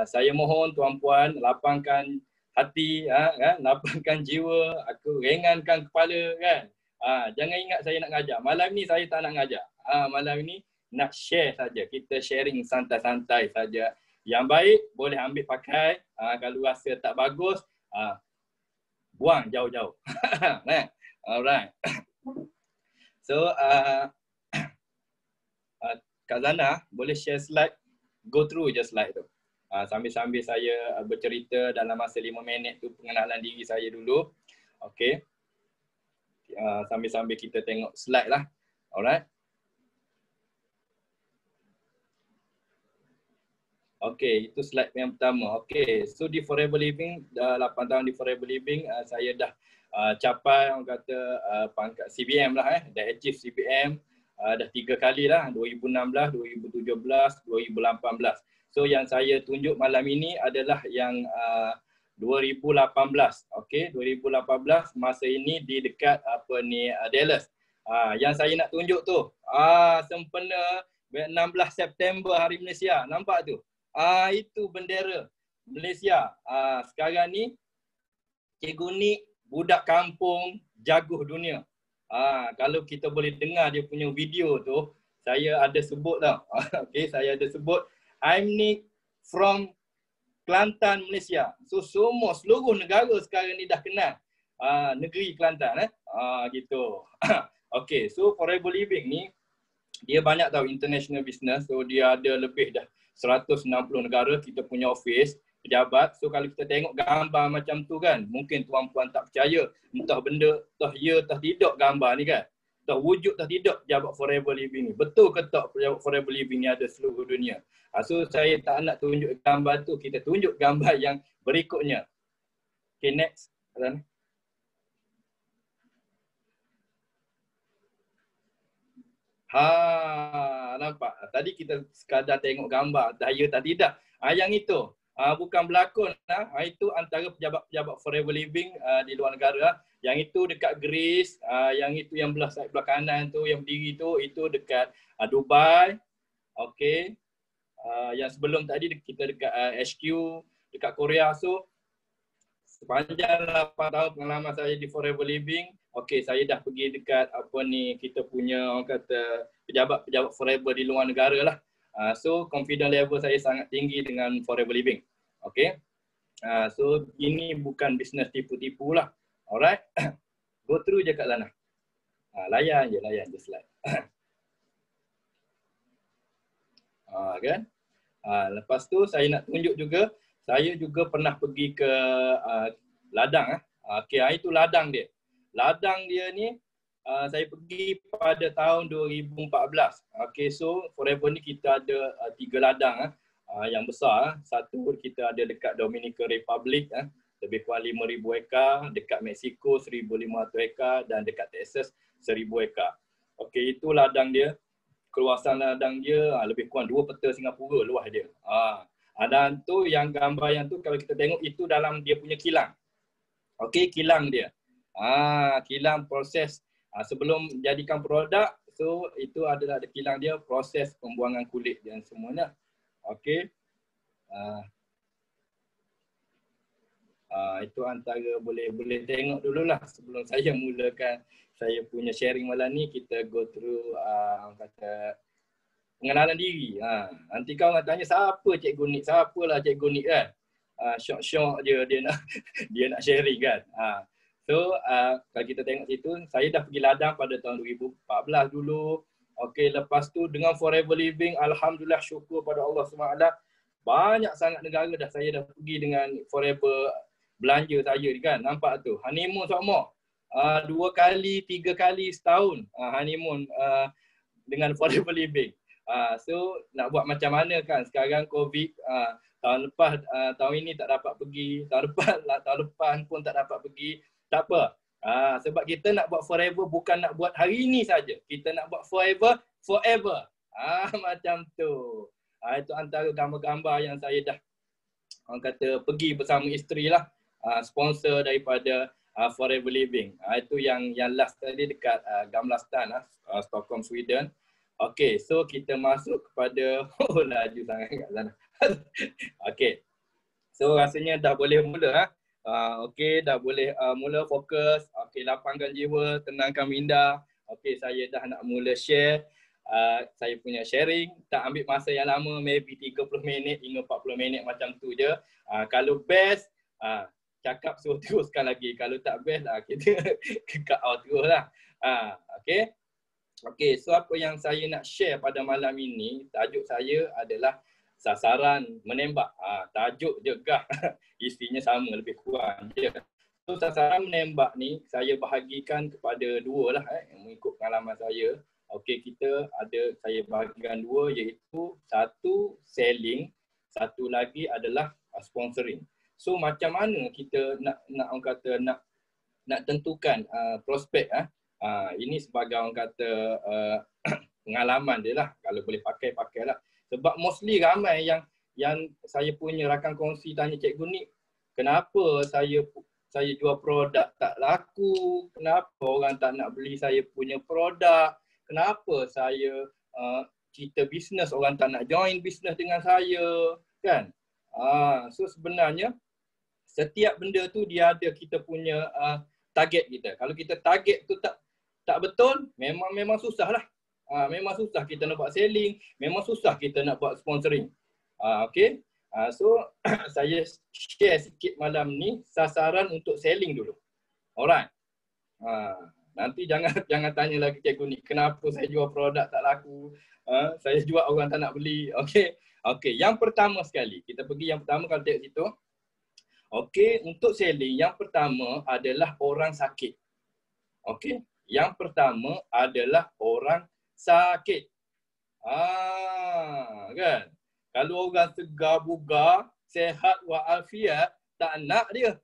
Saya mohon tuan-puan lapangkan hati, lapangkan jiwa, aku ringankan kepala kan. Jangan ingat saya nak ngajar. Malam ni saya tak nak ngajar. Malam ni nak share saja. Kita sharing santai-santai saja. Yang baik boleh ambil pakai. Kalau rasa tak bagus, buang jauh-jauh. Alright. So, Kak Zana boleh share slide, go through je slide tu. Sambil-sambil saya bercerita dalam masa 5 minit tu pengenalan diri saya dulu. Okay. Sambil-sambil kita tengok slide lah. Alright. Okay, itu slide yang pertama. Okay, so di Forever Living, dah 8 tahun di Forever Living, saya dah capai orang kata pangkat CBM lah. Dah achieve CBM dah 3 kali lah, 2016, 2017, 2018. So yang saya tunjuk malam ini adalah yang 2018. Okay, 2018 masa ini di dekat Dallas. Yang saya nak tunjuk tu, sempena 16 September Hari Malaysia. Nampak tu? Itu bendera Malaysia. Sekarang ni Cikgu Nik budak kampung jaguh dunia. Kalau kita boleh dengar dia punya video tu, saya ada sebut tau. Okay, saya ada sebut I'm Nik from Kelantan, Malaysia. So seluruh negara sekarang ni dah kenal negeri Kelantan gitu. Okay, so Forever Living ni dia banyak tahu international business. So dia ada lebih dah 160 negara kita punya office, pejabat. So kalau kita tengok gambar macam tu kan, mungkin tuan-puan tak percaya. Entah benda, entah ya, entah tidak gambar ni kan. Entah wujud, entah tidak pejabat Forever Living ni. Betul ke tak pejabat Forever Living ni ada seluruh dunia. So saya tak nak tunjuk gambar tu, kita tunjuk gambar yang berikutnya. Okay, next. Nampak? Tadi kita sekadar tengok gambar, daya tak tidak. Yang itu, bukan berlakon. Itu antara pejabat-pejabat Forever Living di luar negara. Yang itu dekat Greece, yang itu yang belah kanan tu, yang berdiri tu, itu dekat Dubai. Okay. Yang sebelum tadi kita dekat HQ, dekat Korea. So, sepanjang 8 tahun pengalaman saya di Forever Living, okey, saya dah pergi dekat kita punya orang kata pejabat-pejabat Forever di luar negara lah. So confidence level saya sangat tinggi dengan Forever Living. Okey. So ini bukan bisnes tipu-tipu lah. Alright. Go through je kat sana. Layan je slide. Kan? Lepas tu saya nak tunjuk juga, saya juga pernah pergi ke ladang. Okey, itu ladang dia. Ladang dia ni saya pergi pada tahun 2014. Okey, so Forever ni kita ada 3 ladang yang besar. Satu kita ada dekat Dominican Republic, lebih kurang 5,000 ekar, dekat Mexico 1,500 ekar dan dekat Texas 1,000 ekar. Okey, itu ladang dia. Keluasan ladang dia lebih kurang 2 peta Singapura luas dia. Dan tu yang gambar yang tu kalau kita tengok itu dalam dia punya kilang. Okey, kilang dia. Kilang proses sebelum jadikan produk, so itu adalah kilang dia, proses pembuangan kulit dan semuanya. Okey. Itu antara boleh tengok dululah sebelum saya mulakan saya punya sharing malam ni. Kita go through kata pengenalan diri. Nanti kau nak tanya siapa Cikgu Nik, siapalah Cikgu Nik kan. Syok-syok je dia nak sharing kan. So kalau kita tengok situ, saya dah pergi ladang pada tahun 2014 dulu. Okey, lepas tu dengan Forever Living, alhamdulillah, syukur pada Allah SWT, banyak sangat negara dah saya dah pergi dengan Forever belanja saya kan. Nampak tu, honeymoon sama. 2 kali, 3 kali setahun honeymoon dengan Forever Living. So nak buat macam mana kan, sekarang COVID, tahun lepas, tahun ini tak dapat pergi, tahun lepas pun tak dapat pergi. Tak apa. Sebab kita nak buat Forever bukan nak buat hari ini saja. Kita nak buat Forever. Macam tu. Itu antara gambar-gambar yang saya dah orang kata pergi bersama isteri lah. Sponsor daripada Forever Living. Itu yang last tadi dekat Gamla Stan, Stockholm, Sweden. Okey, so kita masuk kepada laju sangat kat sana. Okey. So rasanya dah boleh mula. Okey, dah boleh mula fokus. Okey, lapangkan jiwa, tenangkan minda. Okey, saya dah nak mula share. Saya punya sharing. Tak ambil masa yang lama, maybe 30 minit hingga 40 minit macam tu je. Kalau best, cakap suruh teruskan lagi. Kalau tak best, kita cut out terus lah. Okey. Okey, so apa yang saya nak share pada malam ini, tajuk saya adalah sasaran menembak. Tajuk je gah. Isinya sama lebih kurang je. So sasaran menembak ni saya bahagikan kepada dua lah mengikut pengalaman saya. Okey, saya bahagikan dua, iaitu satu selling, satu lagi adalah sponsoring. So macam mana kita nak tentukan prospek ini sebagai orang kata pengalaman dia lah. Kalau boleh pakailah. Sebab mostly ramai yang saya punya rakan kongsi tanya, cikgu ni kenapa saya jual produk tak laku, kenapa orang tak nak beli saya punya produk, kenapa saya cerita bisnes orang tak nak join bisnes dengan saya, kan? So sebenarnya setiap benda tu dia ada kita punya target kita. Kalau kita target tu tak betul, memang susah lah. Memang susah kita nak buat selling, memang susah kita nak buat sponsoring. Okay. So saya share sikit malam ni sasaran untuk selling dulu. Alright. Nanti jangan tanya lagi cikgu ni, kenapa saya jual produk tak laku, saya jual orang tak nak beli. Okay. Okay, yang pertama sekali, kita pergi yang pertama kalau tengok situ. Okay, untuk selling yang pertama adalah orang sakit. Okay. Yang pertama adalah orang sakit. Kan? Kalau orang segar bugar, sehat walafiat, tak nak dia.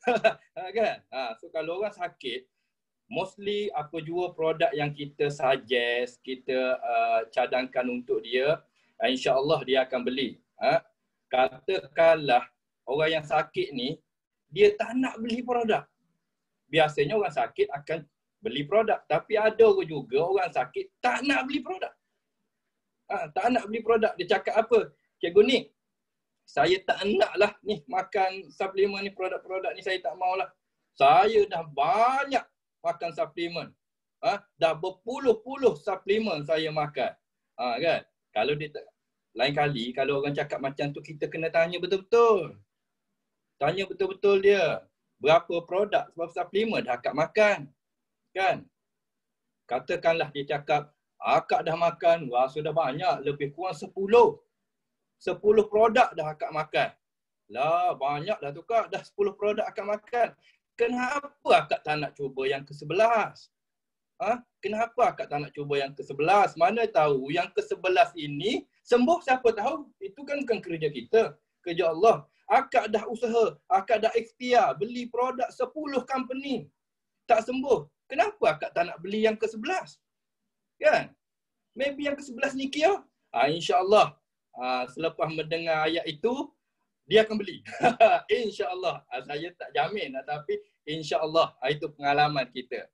Kan? So kalau orang sakit, mostly apa jua produk yang kita suggest, kita cadangkan untuk dia, insya-Allah dia akan beli. Katakanlah orang yang sakit ni, dia tak nak beli produk. Biasanya orang sakit akan beli produk. Tapi ada juga orang sakit tak nak beli produk. Tak nak beli produk. Dia cakap apa? Cikgu ni, saya tak nak lah ni makan suplemen ni, produk-produk ni saya tak maulah. Saya dah banyak makan suplemen. Dah berpuluh-puluh suplemen saya makan. Kan? Kalau dia lain kali, kalau orang cakap macam tu, kita kena tanya betul-betul. Tanya betul-betul dia. Berapa produk sebab suplemen dah akak makan. Kan? Katakanlah dia cakap, akak dah makan, wah sudah banyak, lebih kurang 10 produk dah akak makan. Lah, banyak dah tu kak, dah 10 produk akak makan. Kenapa akak tak nak cuba yang ke-11? Kenapa akak tak nak cuba yang ke-11? Mana tahu yang ke-11 ini sembuh, siapa tahu. Itu kan bukan kerja kita, kerja Allah. Akak dah usaha, akak dah ikhtiar, beli produk 10 company, tak sembuh. Kenapa akak tak nak beli yang ke-11? Kan? Maybe yang ke-11 ni kira. InsyaAllah selepas mendengar ayat itu, dia akan beli. InsyaAllah. Saya tak jamin, tapi insyaAllah itu pengalaman kita.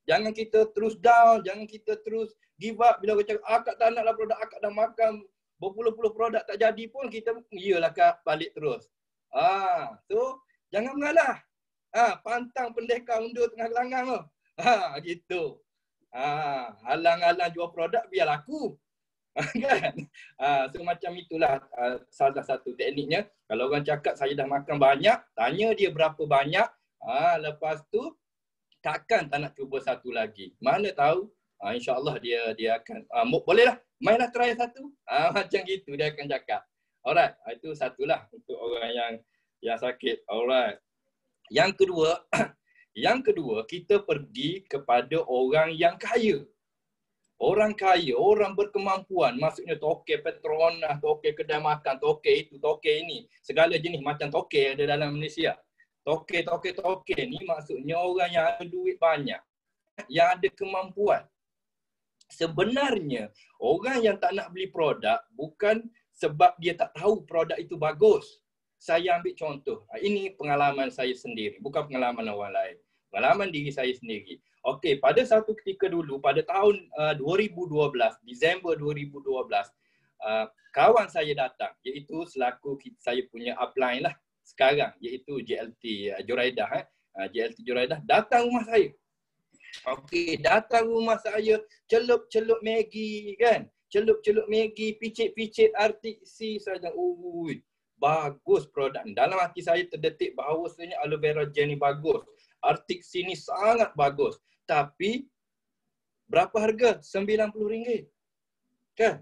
Jangan kita terus down, jangan kita terus give up. Bila kita cakap, akak tak naklah produk, akak dah makan berpuluh-puluh produk tak jadi pun, kita iyalah kak, balik terus. So, jangan mengalah. Pantang pendekar undur tengah gelanggang tu. Gitu. Halang-halang jual produk biar laku. Kan? So macam itulah salah satu tekniknya. Kalau orang cakap saya dah makan banyak, tanya dia berapa banyak. Lepas tu takkan tak nak cuba satu lagi. Mana tahu insya-Allah dia akan bolehlah, mainlah try satu. Macam gitu dia akan cakap. Alright, itu satulah untuk orang yang sakit. Alright. Yang kedua, kita pergi kepada orang yang kaya. Orang kaya, orang berkemampuan, maksudnya tokek Petronas, tokek kedai makan, tokek itu, tokek ini. Segala jenis macam tokek ada dalam Malaysia. Tokek ni maksudnya orang yang ada duit banyak, yang ada kemampuan. Sebenarnya, orang yang tak nak beli produk bukan sebab dia tak tahu produk itu bagus. Saya ambil contoh. Ini pengalaman saya sendiri, bukan pengalaman orang lain. Pengalaman diri saya sendiri. Okey, pada satu ketika dulu, pada tahun 2012, Disember 2012, kawan saya datang, iaitu selaku saya punya upline lah sekarang, iaitu JLT Joraidah. JLT Joraidah datang rumah saya. Okey, datang rumah saya, celup-celup Maggi kan. Celup-celup Maggi, picit-picit RTC. Saya cakap, ui, bagus produk. Dalam hati saya terdetik bahawasanya aloe vera gel ni bagus. RTC ni sangat bagus. Tapi berapa harga? RM90. Kan?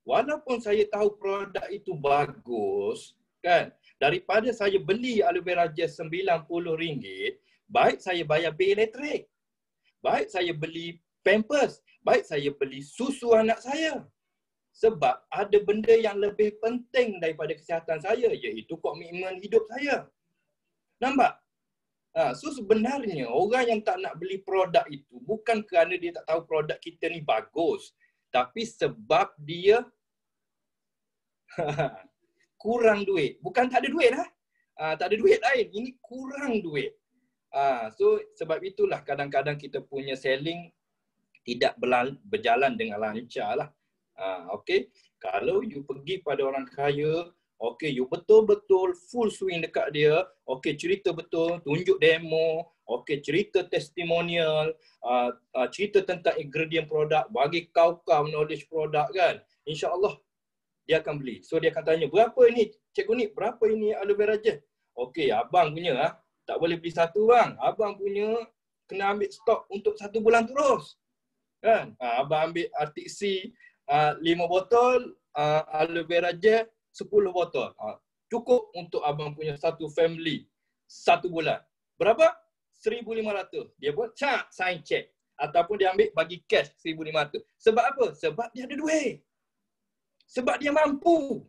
Walaupun saya tahu produk itu bagus, kan? Daripada saya beli aloe vera gel RM90, baik saya bayar bil elektrik. Baik saya beli Pampers, baik saya beli susu anak saya. Sebab ada benda yang lebih penting daripada kesihatan saya, iaitu komitmen hidup saya. Nampak? So sebenarnya orang yang tak nak beli produk itu bukan kerana dia tak tahu produk kita ni bagus, tapi sebab dia kurang duit. Bukan tak ada duit lah. Tak ada duit lain. Ini kurang duit. So sebab itulah kadang-kadang kita punya selling tidak berjalan dengan lancar lah. Okay. Kalau you pergi pada orang kaya, okay, you betul-betul full swing dekat dia, okay, cerita betul, tunjuk demo, okay, cerita testimonial, cerita tentang ingredient produk, bagi kau knowledge produk kan, insya-Allah dia akan beli. So dia akan tanya, berapa ini cikgu ni, berapa ini aloe vera gel? Okay, abang punya tak boleh beli satu bang, abang punya kena ambil stok untuk 1 bulan terus. Kan? Abang ambil RTC 5 botol, aloe vera gel 10 botol. Cukup untuk abang punya satu family 1 bulan. Berapa? 1,500. Dia buat sign check. Ataupun dia ambil bagi cash 1,500. Sebab apa? Sebab dia ada duit. Sebab dia mampu.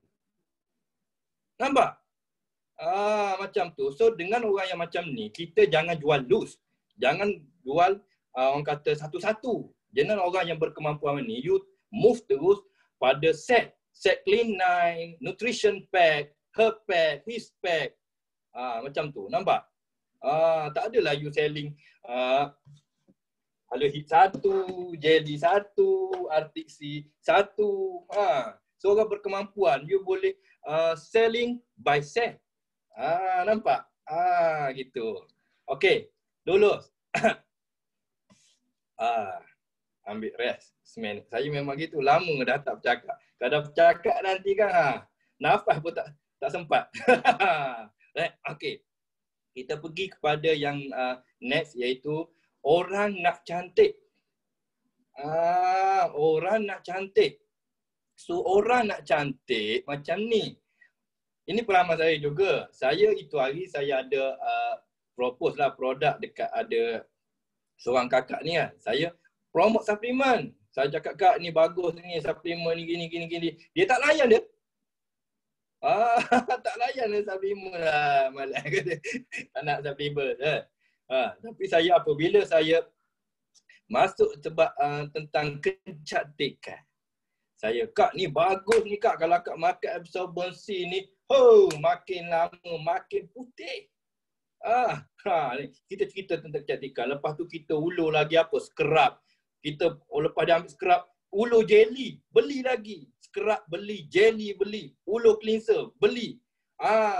Nampak? Macam tu. So dengan orang yang macam ni, kita jangan jual loose. Jangan jual orang kata satu-satu. Jangan orang yang berkemampuan ni, you move terus pada set clean 9, nutrition pack, herb pack, his pack. Macam tu. Nampak? Tak adalah you selling aloe hit 1, jelly 1, RTC 1. So orang berkemampuan, you boleh selling by set. Nampak? Gitu. Okey, lulus. Ambil rest. Saya memang gitu, lama dah tak bercakap. Kalau dah bercakap nanti kan, nafas pun tak sempat. Right? Okey. Kita pergi kepada yang next, iaitu orang nak cantik. Orang nak cantik. So orang nak cantik macam ni. Ini pengalaman saya juga. Saya itu hari saya ada propose lah produk dekat ada seorang kakak ni kan. Saya promote suplemen. Saya cakap, kak ni bagus ni, suplemen ni gini. Dia tak layan dia. Tak layan dia suplemen lah. Malah kata, tak nak suplemen. Tapi saya apabila saya masuk sebab tentang kecantikan. Saya, kak ni bagus ni kak. Kalau kak makan absorbensi ni, makin lama makin putih. Kita cerita tentang kecantikan. Lepas tu kita ulur lagi apa? Scrub. Kita lepas dia ambil scrub, ulur jelly, beli lagi. Scrub beli, jelly beli, ulur cleanser beli.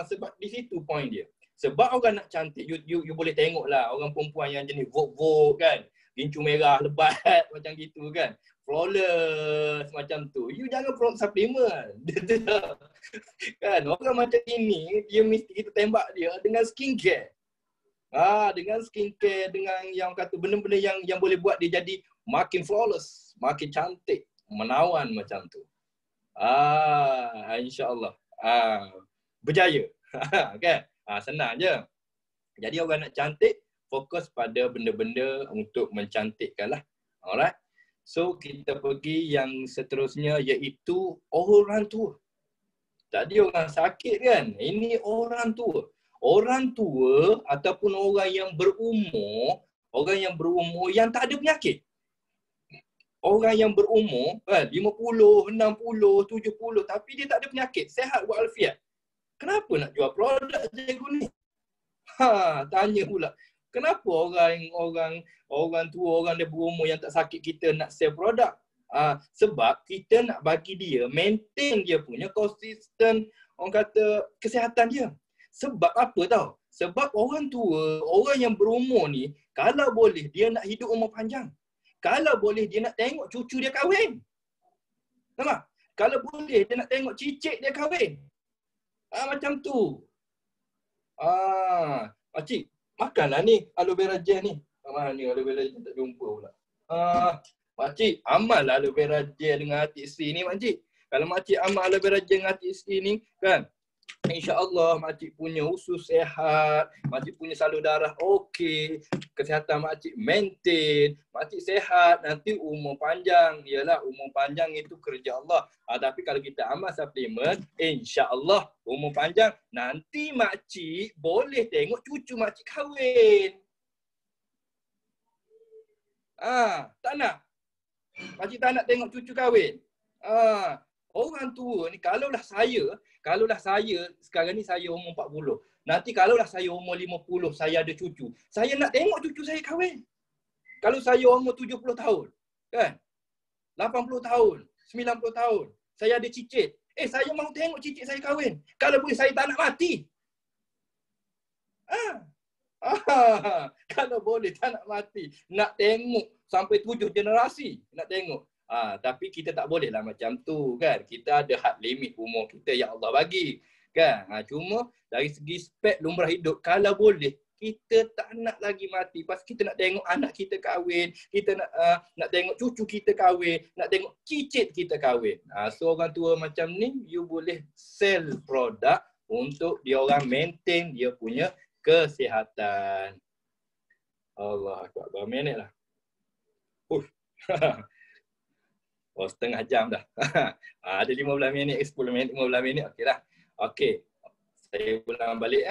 Sebab di situ point dia. Sebab orang nak cantik, you boleh tengok lah orang perempuan yang jenis Vogue kan. Gincu merah lebat macam gitu kan. Flawless macam tu. You jangan promote suplemen. Kan orang macam ini, dia mesti kita tembak dia dengan skincare. Dengan skincare, dengan yang kata benda-benda yang boleh buat dia jadi makin flawless, makin cantik, menawan macam tu. InsyaAllah. Berjaya. Kan? Senang je. Jadi orang nak cantik, fokus pada benda-benda untuk mencantikkan lah. Alright. So kita pergi yang seterusnya, iaitu orang tua. Tadi orang sakit kan? Ini orang tua. Orang tua ataupun orang yang berumur yang tak ada penyakit. Orang yang berumur kan, 50, 60, 70 tapi dia tak ada penyakit, sihat walafiat. Kenapa nak jual produk cikgu ni? Tanya pula. Kenapa orang tua, orang dia berumur yang tak sakit kita nak sell produk? Sebab kita nak bagi dia maintain dia punya konsisten orang kata kesihatan dia. Sebab apa tau? Sebab orang tua, orang yang berumur ni, kalau boleh dia nak hidup umur panjang. Kalau boleh dia nak tengok cucu dia kahwin. Nampak? Kalau boleh dia nak tengok cicit dia kahwin. Macam tu. Makcik, makanlah ni aloe vera gel ni. Mana ni aloe vera gel tak jumpa pula. Makcik, amallah aloe vera gel dengan hati isteri ni makcik. Kalau makcik amal aloe vera gel dengan hati isteri ni kan, InsyaAllah makcik punya usus sehat, makcik punya salur darah okey, kesihatan makcik maintain, makcik sehat, nanti umur panjang. Yalah, umur panjang itu kerja Allah. Tapi kalau kita amal suplemen, insyaAllah umur panjang, nanti makcik boleh tengok cucu makcik kahwin. Tak nak? Makcik tak nak tengok cucu kahwin? Orang tua ni, kalaulah saya sekarang ni saya umur 40. Nanti kalaulah saya umur 50, saya ada cucu. Saya nak tengok cucu saya kahwin. Kalau saya umur 70 tahun, kan? 80 tahun, 90 tahun, saya ada cicit. Saya mahu tengok cicit saya kahwin. Kalau boleh saya tak nak mati. Kalau boleh tak nak mati. Nak tengok sampai 7 generasi. Nak tengok. Tapi kita tak boleh lah macam tu kan. Kita ada had limit umur kita yang Allah bagi kan. Cuma dari segi spek lumrah hidup, kalau boleh kita tak nak lagi mati. Pasal kita nak tengok anak kita kahwin, kita nak tengok cucu kita kahwin, nak tengok cicit kita kahwin. So orang tua macam ni, you boleh sell produk untuk dia orang maintain dia punya kesihatan. Allah Akbar, berapa minit lah? Setengah jam dah. Ada 15 minit, 10 minit, 15 minit. Okey dah. Okey. Saya ulang balik.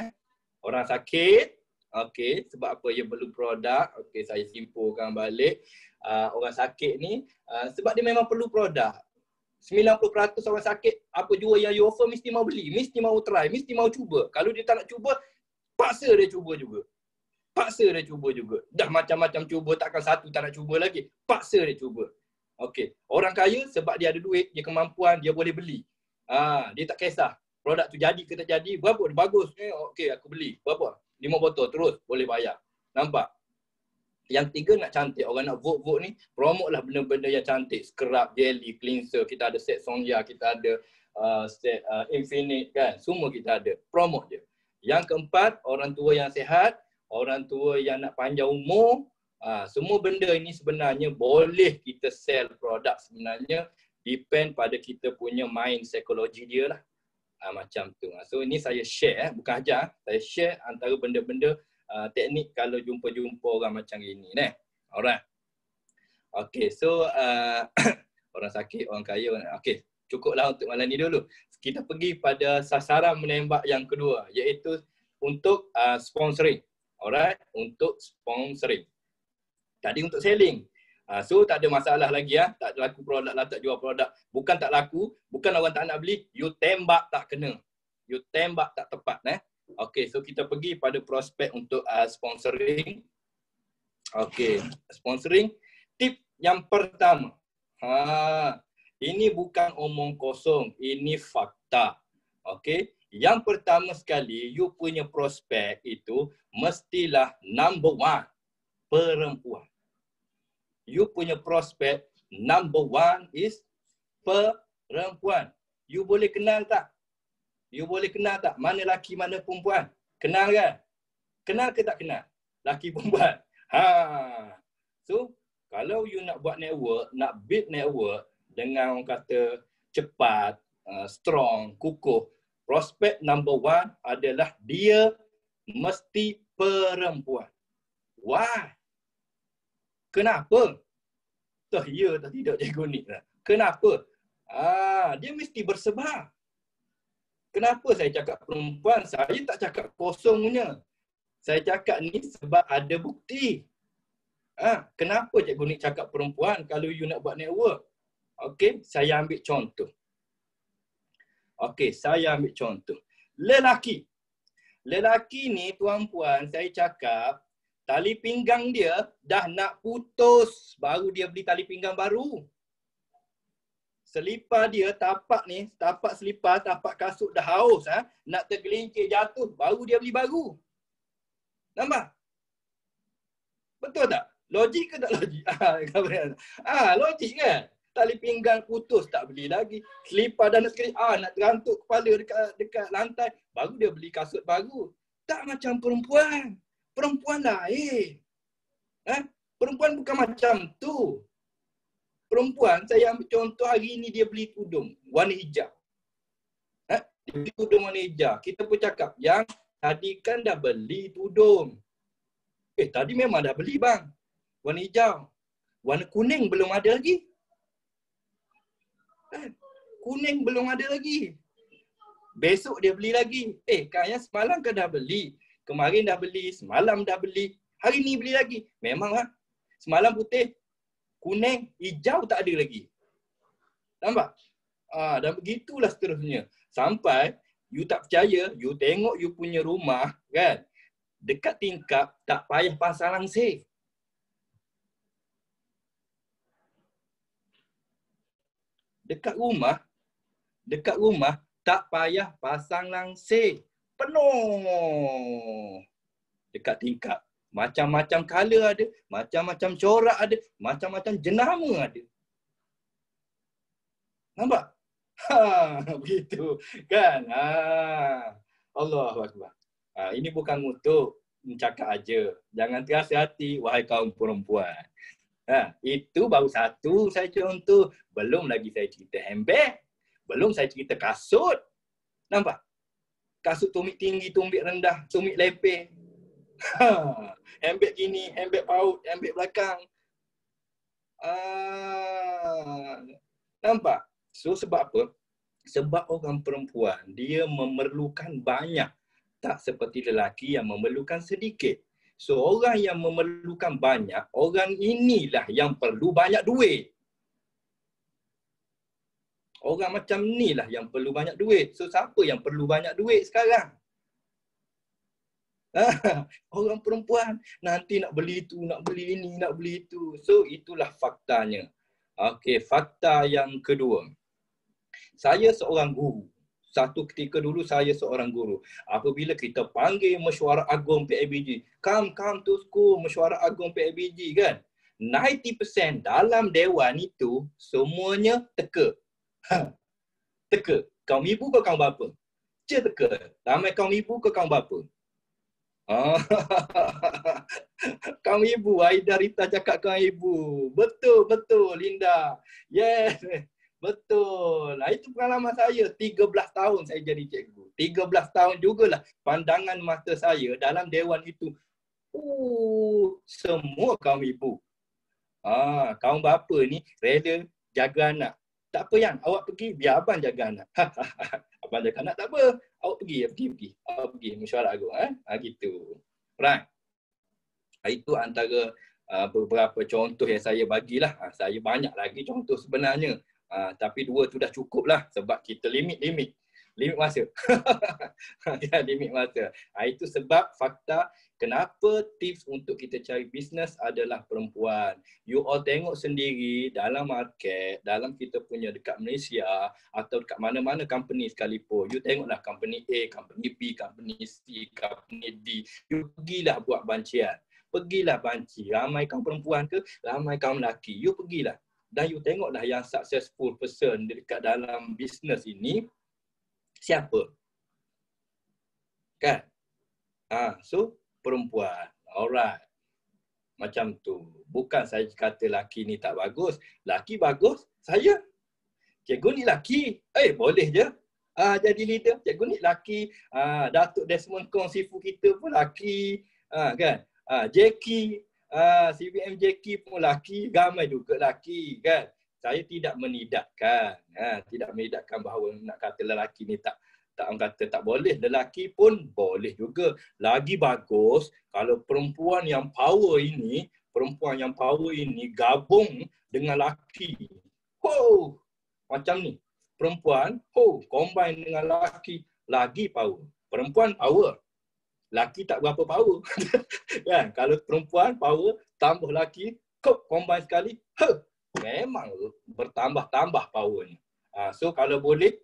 Orang sakit. Okey. Sebab apa dia perlu produk. Okey, saya simpulkan balik. Orang sakit ni, sebab dia memang perlu produk. 90% orang sakit, apa jua yang you offer mesti mau beli. Mesti mau try. Mesti mau cuba. Kalau dia tak nak cuba, paksa dia cuba juga. Dah macam-macam cuba, takkan satu tak nak cuba lagi. Paksa dia cuba. Okey, orang kaya sebab dia ada duit, dia kemampuan, dia boleh beli. Dia tak kisah produk tu jadi ke tak jadi, berapa bagus. Okey, aku beli. Berapa? 5 botol terus boleh bayar. Nampak? Yang tiga nak cantik. Orang nak vote ni, promote lah benda-benda yang cantik. Scrub, jelly, cleanser, kita ada set Songya, kita ada set Infinite kan. Semua kita ada. Promote je. Yang keempat, orang tua yang sihat, orang tua yang nak panjang umur. Semua benda ini sebenarnya boleh kita sell produk sebenarnya, depend pada kita punya mind psikologi dia lah. Macam tu. So ini saya share, bukan ajar, saya share antara benda-benda teknik kalau jumpa-jumpa orang macam ini. Alright. Okay, so orang sakit, orang kaya. Okay, cukuplah untuk malam ni dulu. Kita pergi pada sasaran menembak yang kedua, iaitu untuk sponsoring. Alright, untuk sponsoring. Tadi untuk selling. So tak ada masalah lagi tak laku produk lah, tak jual produk. Bukan tak laku, bukan orang tak nak beli, you tembak tak kena. You tembak tak tepat. Okay, so kita pergi pada prospek untuk sponsoring. Okay, sponsoring. Tip yang pertama. Ini bukan omong kosong, ini fakta. Okay, yang pertama sekali, you punya prospek itu mestilah number 1, perempuan. You punya prospek number 1 is perempuan. You boleh kenal tak? Mana laki, mana perempuan? Kenal kan? Kenal ke tak kenal? Laki, perempuan. So, kalau you nak buat network, nak build network dengan orang kata cepat, strong, kukuh, prospek number 1 adalah dia mesti perempuan. Why? Kenapa? Ya atau tidak cikgu ni? Kenapa? Dia mesti bersebab. Kenapa saya cakap perempuan? Saya tak cakap kosong punya. Saya cakap ni sebab ada bukti. Kenapa cikgu ni cakap perempuan kalau you nak buat network? Okey, saya ambil contoh. Lelaki. Lelaki ni tuan-puan, saya cakap Tali pinggang dia dah nak putus, baru dia beli tali pinggang baru. Selipar dia, tapak ni, tapak selipar, tapak kasut dah haus, nak tergelincir jatuh, baru dia beli baru. Nampak? Betul tak? Logik ke tak logik? Logik kan? Tali pinggang putus, tak beli lagi. Selipar dah nak nak terantuk kepala dekat lantai, baru dia beli kasut baru. Tak macam perempuan. Perempuan lain. Perempuan bukan macam tu. Perempuan, saya ambil contoh hari ni dia beli tudung warna hijau. Dia beli tudung warna hijau. Kita pun cakap, yang tadi kan dah beli tudung. Tadi memang dah beli bang. Warna hijau. Warna kuning belum ada lagi. Kuning belum ada lagi. Besok dia beli lagi. Kan yang semalam kan dah beli. Kemarin dah beli. Semalam dah beli. Hari ni beli lagi. Memang lah. Semalam putih. Kuning. Hijau tak ada lagi. Nampak? Dan begitulah seterusnya. Sampai you tak percaya. You tengok you punya rumah kan. Dekat tingkap tak payah pasang langsir. Dekat rumah tak payah pasang langsir. Penuh. Dekat tingkap. Macam-macam color ada, macam-macam corak ada, macam-macam jenama ada. Nampak? Begitu kan? Allahu Akbar. Ini bukan untuk mencakap aja. Jangan terasa hati, wahai kaum perempuan. Itu baru satu saya contoh. Belum lagi saya cerita handbag. Belum saya cerita kasut. Nampak? Kasut tumit tinggi, tumit rendah, tumit lepeh. Handbag gini, handbag paut, handbag belakang. Nampak? So sebab apa? Sebab orang perempuan, dia memerlukan banyak. Tak seperti lelaki yang memerlukan sedikit. So orang yang memerlukan banyak, orang inilah yang perlu banyak duit. Orang macam inilah yang perlu banyak duit. So siapa yang perlu banyak duit sekarang? Orang perempuan nanti nak beli itu, nak beli ini, nak beli itu. So itulah faktanya. Okey, fakta yang kedua. Saya seorang guru. Satu ketika dulu saya seorang guru. Apabila kita panggil mesyuarat agung PABG, come to school mesyuarat agung PABG kan. 90% dalam dewan itu semuanya teka. Teka. Kaum ibu ke kaum bapa? Teka. Ramai kaum ibu ke kaum bapa? Kaum ibu, Aida Rita cakap kaum ibu. Betul Linda. Yes. Betul. Itu pengalaman saya. 13 tahun saya jadi cikgu. 13 tahun jugalah pandangan mata saya dalam dewan itu. Semua kaum ibu. Kaum bapa ni rela jaga anak. Tak apa yang awak pergi, biar abang jaga anak. Abang jaga anak tak apa. Awak pergi. Awak pergi mesyuarat agung. Gitu. Right. Itu antara beberapa contoh yang saya bagilah. Saya banyak lagi contoh sebenarnya. Tapi dua tu dah cukup lah sebab kita limit masa. Limit masa. Itu sebab fakta kenapa tips untuk kita cari bisnes adalah perempuan. You all tengok sendiri dalam market, dalam kita punya dekat Malaysia atau dekat mana-mana company sekalipun. You tengoklah company A, company B, company C, company D. You pergilah buat bancian. Pergilah banci. Ramai kaum perempuan ke, ramai kaum lelaki. You pergilah. Dan you tengoklah yang successful person dekat dalam bisnes ini siapa? Kan? So perempuan. Alright. Macam tu. Bukan saya kata laki ni tak bagus. Laki bagus. Saya. Cikgu ni laki. Boleh je. Jadi leader. Cikgu ni laki. Datuk Desmond Kong sifu kita pun laki. Kan? Jackie. CBM Jackie pun laki, ramai juga laki kan. Saya tidak menidakkan, tidak menidakkan bahawa nak kata lelaki ni tak orang kata tak boleh, lelaki pun boleh juga. Lagi bagus kalau perempuan yang power ini gabung dengan laki. Macam ni. Perempuan, combine dengan laki, lagi power. Perempuan power. laki tak berapa power. Kan? Kalau perempuan power tambah laki, combine sekali, memang bertambah-tambah powernya. So kalau boleh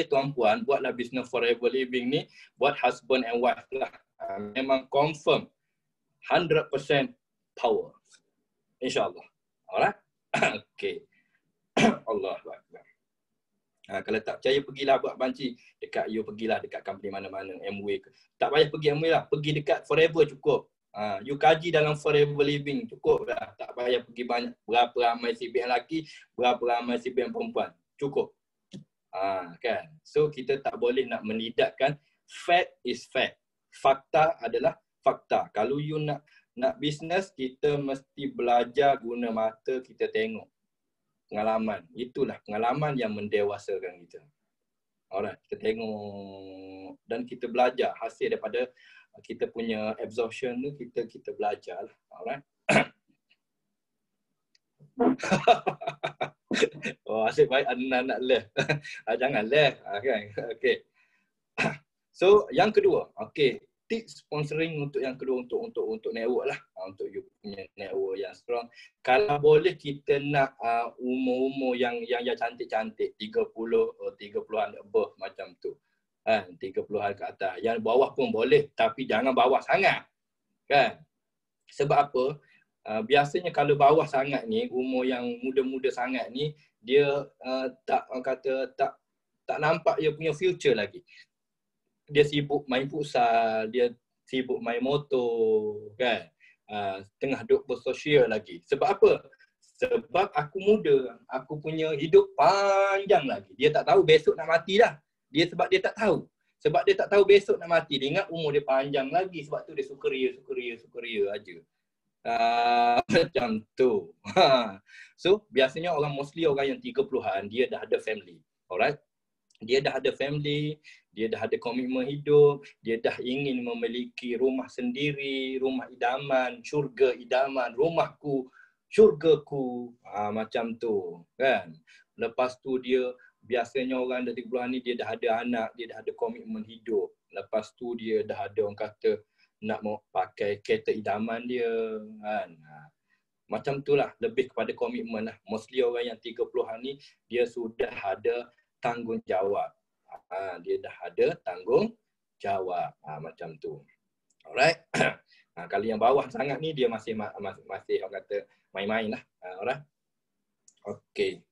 tuan-puan buatlah business forever living ni, buat husband and wife lah. Memang confirm 100% power. InsyaAllah. Alright? Okay. Allah Akbar. Kalau tak percaya, pergilah buat banci dekat pergilah dekat company mana-mana, Amway ke. Tak payah pergi Amway lah, pergi dekat Forever cukup. You kaji dalam Forever Living cukup lah. Tak payah pergi banyak, berapa ramai CBM lelaki, berapa ramai CBM perempuan. Cukup. Kan? So kita tak boleh nak menidakkan fact is fact. Fakta adalah fakta. Kalau you nak bisnes, kita mesti belajar guna mata kita tengok. Pengalaman. Itulah pengalaman yang mendewasakan kita. Alright, kita tengok dan kita belajar hasil daripada kita punya absorption tu, kita belajar lah. Alright. Oh, asyik baik anak left. Jangan left. Kan? Okay. So, yang kedua, okay. Tips sponsoring untuk yang kedua untuk network lah, untuk you punya network yang strong. Kalau boleh kita nak umur-umur yang cantik-cantik, 30-an above macam tu. 30-an ke atas. Yang bawah pun boleh, tapi jangan bawah sangat. Kan? Sebab apa? Biasanya kalau bawah sangat ni, umur yang muda-muda sangat ni, dia tak nampak dia punya future lagi. Dia sibuk main futsal, dia sibuk main motor, kan? Tengah duduk bersosial lagi. Sebab apa? Sebab aku muda, aku punya hidup panjang lagi. Dia tak tahu besok nak mati dah. Sebab dia tak tahu. Sebab dia tak tahu besok nak mati. Dia ingat umur dia panjang lagi. Sebab tu dia suka ria aja. Macam tu. So, biasanya mostly orang yang 30-an, dia dah ada family. Alright? Dia dah ada family, dia dah ada komitmen hidup, dia dah ingin memiliki rumah sendiri, rumah idaman, syurga idaman, rumahku, syurgaku, macam tu, kan. Lepas tu dia, biasanya orang dari 30-an ni dia dah ada anak, dia dah ada komitmen hidup. Lepas tu dia dah ada orang kata nak mau pakai kereta idaman dia, kan. Macam tu lah, lebih kepada komitmen lah. Mostly orang yang 30-an ni, dia sudah ada tanggungjawab. Dia dah ada tanggungjawab. Macam tu. Alright. Kalau yang bawah sangat ni, dia masih orang kata main-main lah. Alright. Okay.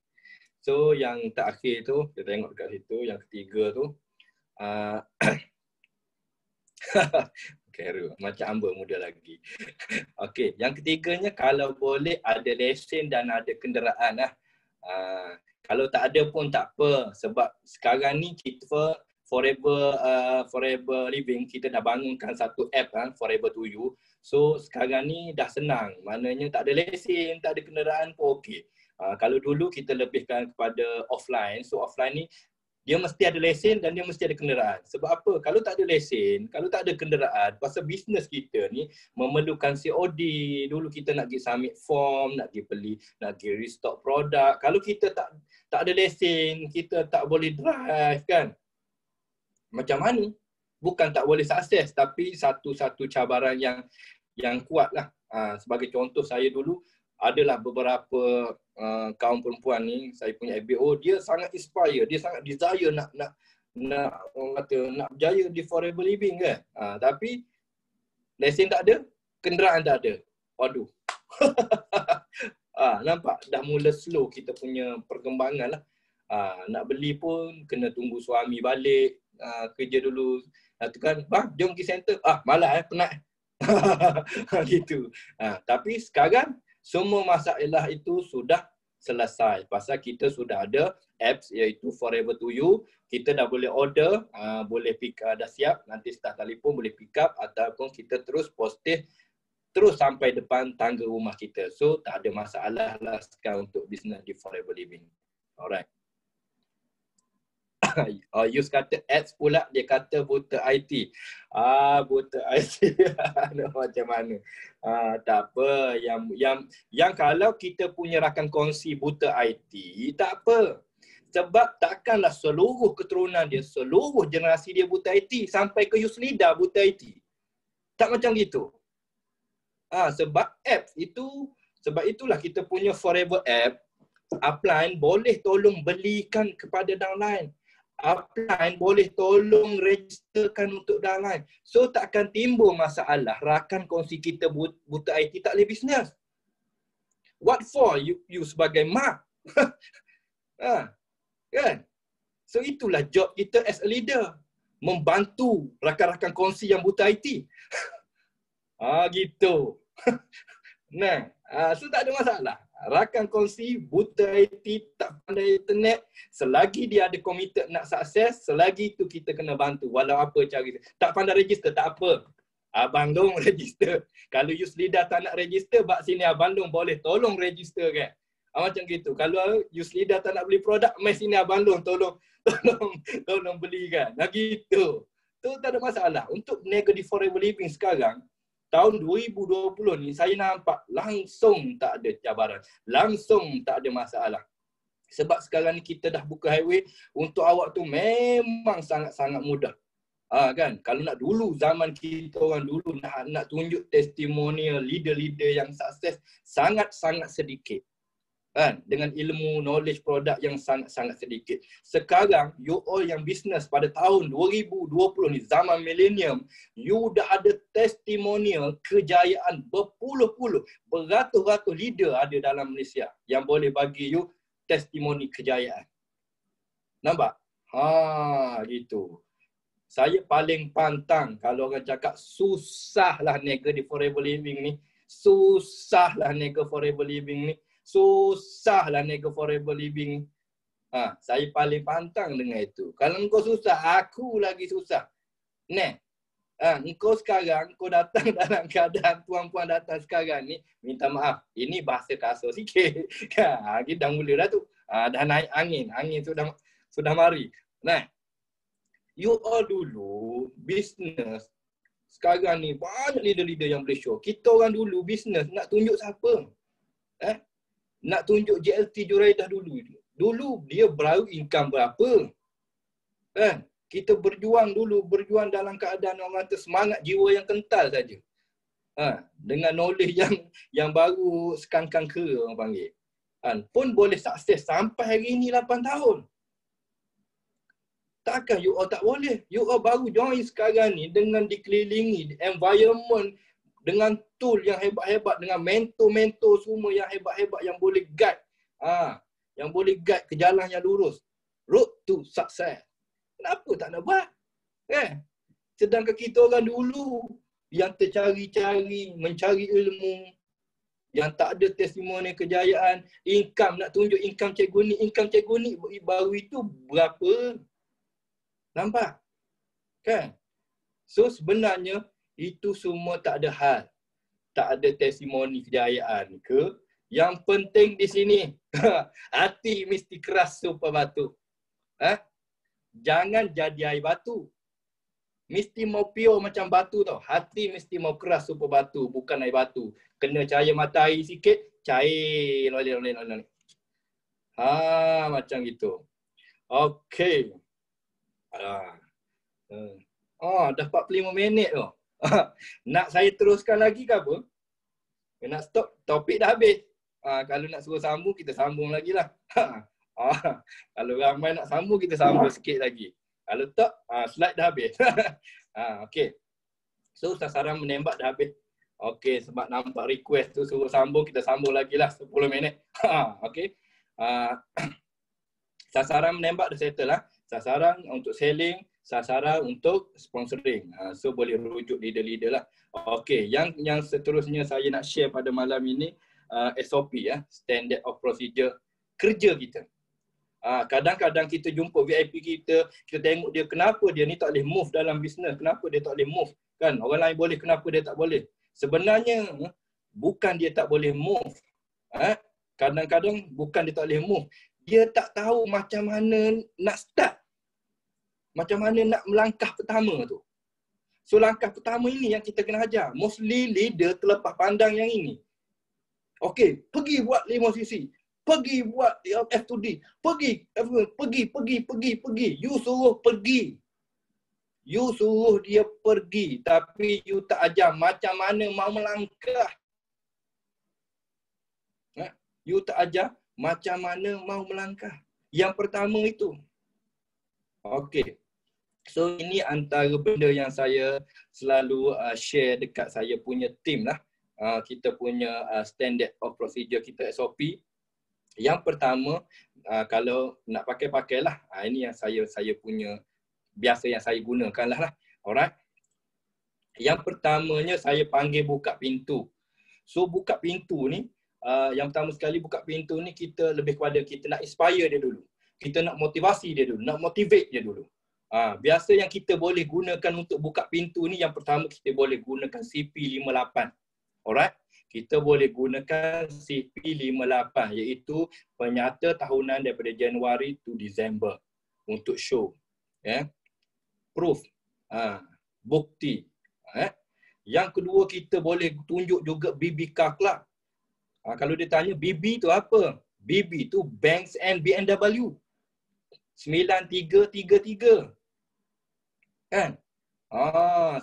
So yang terakhir tu, kita tengok dekat situ, yang ketiga tu. Kera, macam Amber muda lagi. Okay, yang ketiganya, kalau boleh ada lesen dan ada kenderaan lah. Kalau tak ada pun tak apa, sebab sekarang ni kita Forever Living, kita dah bangunkan satu app kan, Forever to You. So sekarang ni dah senang, maknanya tak ada lesen, tak ada kenderaan pun okey. Kalau dulu kita lebihkan kepada offline, so offline ni dia mesti ada lesen dan dia mesti ada kenderaan. Sebab apa? Kalau tak ada lesen, kalau tak ada kenderaan, pasal bisnes kita ni memerlukan COD. Dulu kita nak pergi submit form, nak pergi beli, nak pergi restock produk. Kalau kita tak ada lesen, kita tak boleh drive, kan? Macam mana? Bukan tak boleh sukses, tapi satu cabaran yang kuat lah. Sebagai contoh, saya dulu adalah beberapa kaum perempuan ni, saya punya FBO, dia sangat inspire, dia sangat desire nak berjaya di Forever Living, kan. Tapi lesen tak ada, kenderaan tak ada. Waduh. Nampak dah mula slow kita punya perkembangan lah. Nak beli pun kena tunggu suami balik, kerja dulu. Tu kan, bang jom pergi center. Malas penat. Gitu. Tapi sekarang semua masalah itu sudah selesai. Pasal kita sudah ada apps iaitu Forever to You. Kita dah boleh order, boleh pick up, dah siap. Nanti start telefon boleh pick up ataupun kita terus posting terus sampai depan tangga rumah kita. So tak ada masalah lah sekarang untuk bisnes di Forever Living. Alright. Yus kata ads pula, dia kata buta IT. Buta IT. Macam mana? Tak apa. Yang kalau kita punya rakan kongsi buta IT, tak apa. Sebab takkanlah seluruh keturunan dia, seluruh generasi dia buta IT sampai ke youth leader buta IT. Tak macam gitu. Sebab apps itu, sebab itulah kita punya Forever app, upline boleh tolong belikan kepada downline. Upline boleh tolong registerkan untuk downline. So takkan timbul masalah rakan kongsi kita buta IT tak boleh bisnes. What for? You sebagai mak. Kan? So itulah job kita as a leader. Membantu rakan-rakan kongsi yang buta IT. Gitu. So tak ada masalah. Rakan kongsi buta IT tak pandai internet, selagi dia ada committed nak sukses, selagi itu kita kena bantu walau apa cara. Tak pandai register tak apa. Abang Long register. Kalau youth leader tak nak register, bak sini Abang Long boleh tolong register kan. Macam gitu. Kalau youth leader tak nak beli produk, mai sini Abang Long tolong belikan. Gitu. Tu tak ada masalah. Untuk berniaga di Forever Living sekarang, tahun 2020 ni saya nampak langsung tak ada cabaran. Langsung tak ada masalah. Sebab sekarang ni kita dah buka highway, untuk awak tu memang sangat-sangat mudah. Kan? Kalau nak dulu, zaman kita orang dulu nak tunjuk testimonial leader-leader yang sukses sangat-sangat sedikit. Kan? Dengan ilmu, knowledge produk yang sangat-sangat sedikit. Sekarang, you all yang bisnes pada tahun 2020 ni, zaman millennium, you dah ada testimonial kejayaan berpuluh-puluh, beratus-ratus leader ada dalam Malaysia yang boleh bagi you testimoni kejayaan. Nampak? Gitu. Saya paling pantang kalau orang cakap susahlah niaga di Forever Living ni. Susahlah niaga Forever Living ni. Susahlah niaga Forever Living. Saya paling pantang dengan itu. Kalau engkau susah, aku lagi susah. Engkau sekarang, kau datang dalam keadaan puan-puan datang sekarang ni, minta maaf, ini bahasa kasar sikit. Kita dah mula dah tu. Dah naik angin. Angin sudah mari. You all dulu, bisnes, sekarang ni banyak leader-leader yang boleh show. Kita orang dulu, bisnes, nak tunjuk siapa? Nak tunjuk JLT Juraidah dulu. Dulu dia baru income berapa? Kan? Kita berjuang dulu, berjuang dalam keadaan orang kata semangat jiwa yang kental saja. Dengan knowledge yang baru sekangkang kera orang panggil. Pun boleh sukses sampai hari ini 8 tahun. Takkan you all tak boleh. You all baru join sekarang ni dengan dikelilingi environment, dengan tool yang hebat-hebat, dengan mentor-mentor semua yang hebat-hebat yang boleh guide. Yang boleh guide ke jalan yang lurus. Road to success. Kenapa tak nak buat? Sedangkan kita orang dulu yang tercari-cari, mencari ilmu, yang tak ada testimoni kejayaan, income, nak tunjuk income cikgu ni baru itu berapa? Nampak? Kan? So sebenarnya itu semua tak ada hal. Tak ada testimoni kejayaan ke. Yang penting di sini, hati mesti keras supaya batu. Jangan jadi air batu. Mesti mau pure macam batu tau. Hati mesti mau keras supaya batu, bukan air batu. Kena cahaya matahari sikit, cair. Loleh. Macam gitu. Okey. Dah 45 minit tu. Nak saya teruskan lagi ke apa? Nak stop? Topik dah habis. Kalau nak suruh sambung, kita sambung lagi lah. Kalau ramai nak sambung, kita sambung sikit lagi. Kalau tak, slide dah habis. Okey. So, sasaran menembak dah habis. Okey, sebab nampak request tu suruh sambung, kita sambung lagi lah 10 minit. Okey. Sasaran menembak dah settle lah. Sasaran untuk selling, sasaran untuk sponsoring. So boleh rujuk leader-leader lah. Okey, yang seterusnya saya nak share pada malam ini SOP Standard of Procedure kerja kita. Kadang-kadang kita jumpa VIP kita tengok dia kenapa dia ni tak boleh move dalam bisnes, kenapa dia tak boleh move. Kan orang lain boleh, kenapa dia tak boleh? Sebenarnya bukan dia tak boleh move. Kadang-kadang bukan dia tak boleh move. Dia tak tahu macam mana nak start. Macam mana nak melangkah pertama tu. So langkah pertama ini yang kita kena ajar. Mostly leader terlepas pandang yang ini. Okey, pergi buat 5 sisi. Pergi buat F2D. Pergi. You suruh pergi. You suruh dia pergi. Tapi you tak ajar macam mana mau melangkah. You tak ajar macam mana mau melangkah. Yang pertama itu. Okey. So ini antara benda yang saya selalu share dekat saya punya team lah. Kita punya standard of procedure kita SOP. Yang pertama, kalau nak pakailah. Ini yang saya punya biasa yang saya gunakan lah. Alright. Yang pertamanya saya panggil buka pintu. So buka pintu ni, yang pertama sekali buka pintu ni kita lebih kepada kita nak inspire dia dulu. Kita nak motivasi dia dulu, nak motivate dia dulu. Biasa yang kita boleh gunakan untuk buka pintu ni, yang pertama kita boleh gunakan CP58. Alright. Kita boleh gunakan CP58 iaitu penyata tahunan daripada Januari to Disember untuk show. Proof. Bukti. Yang kedua kita boleh tunjuk juga BBK Club. Kalau dia tanya BB tu apa? BB tu Banks and BMW. 9333. Kan?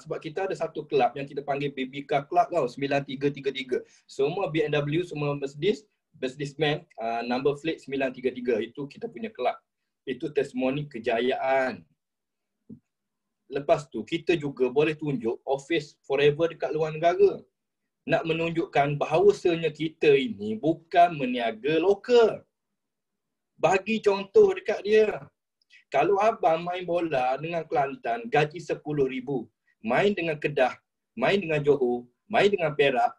Sebab kita ada satu kelab yang kita panggil BBK Club tau, 9333. Semua BMW, semua Mercedes-Benz, number plate 933. Itu kita punya kelab. Itu testimoni kejayaan. Lepas tu, kita juga boleh tunjuk office forever dekat luar negara. Nak menunjukkan bahawasanya kita ini bukan meniaga lokal. Bagi contoh dekat dia. Kalau abang main bola dengan Kelantan, gaji 10,000. Main dengan Kedah, main dengan Johor, main dengan Perak,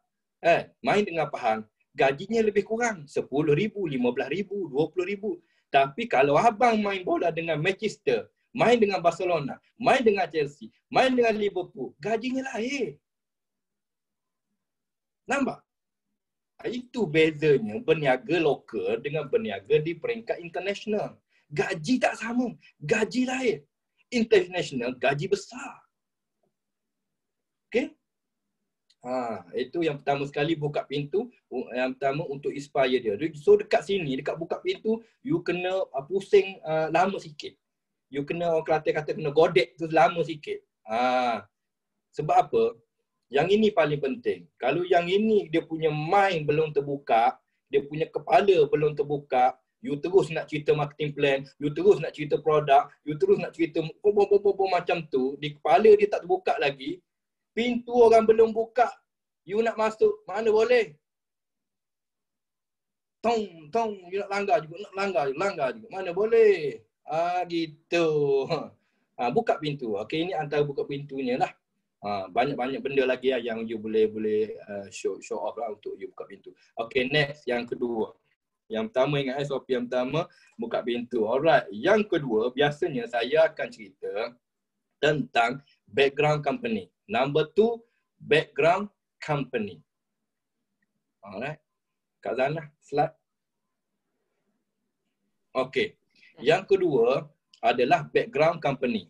main dengan Pahang, gajinya lebih kurang. 10,000, 15,000, 20,000. Tapi kalau abang main bola dengan Manchester, main dengan Barcelona, main dengan Chelsea, main dengan Liverpool, gajinya lain. Nampak? Itu bezanya berniaga lokal dengan berniaga di peringkat international. Gaji tak sama. Gaji lain. International, gaji besar. Okey? Itu yang pertama sekali buka pintu. Yang pertama untuk inspire dia. So dekat sini, dekat buka pintu, you kena pusing lama sikit. You kena, orang Kelantan kata kena godek tu lama sikit. Sebab apa? Yang ini paling penting. Kalau yang ini dia punya mind belum terbuka, dia punya kepala belum terbuka, you terus nak cerita marketing plan, you terus nak cerita produk, you terus nak cerita macam tu, di kepala dia tak terbuka lagi, pintu orang belum buka, you nak masuk, mana boleh? Tong, you nak langgar juga, mana boleh? Gitu. Buka pintu. Okey, ini antara buka pintunya lah. Banyak-banyak benda lagi yang you boleh show off lah untuk you buka pintu. Okey, next, yang kedua. Yang pertama, ingat SOP yang pertama, buka pintu. Alright, yang kedua, biasanya saya akan cerita tentang background company. Number 2, background company. Alright, Kak Zana, slide. Okey, yang kedua adalah background company.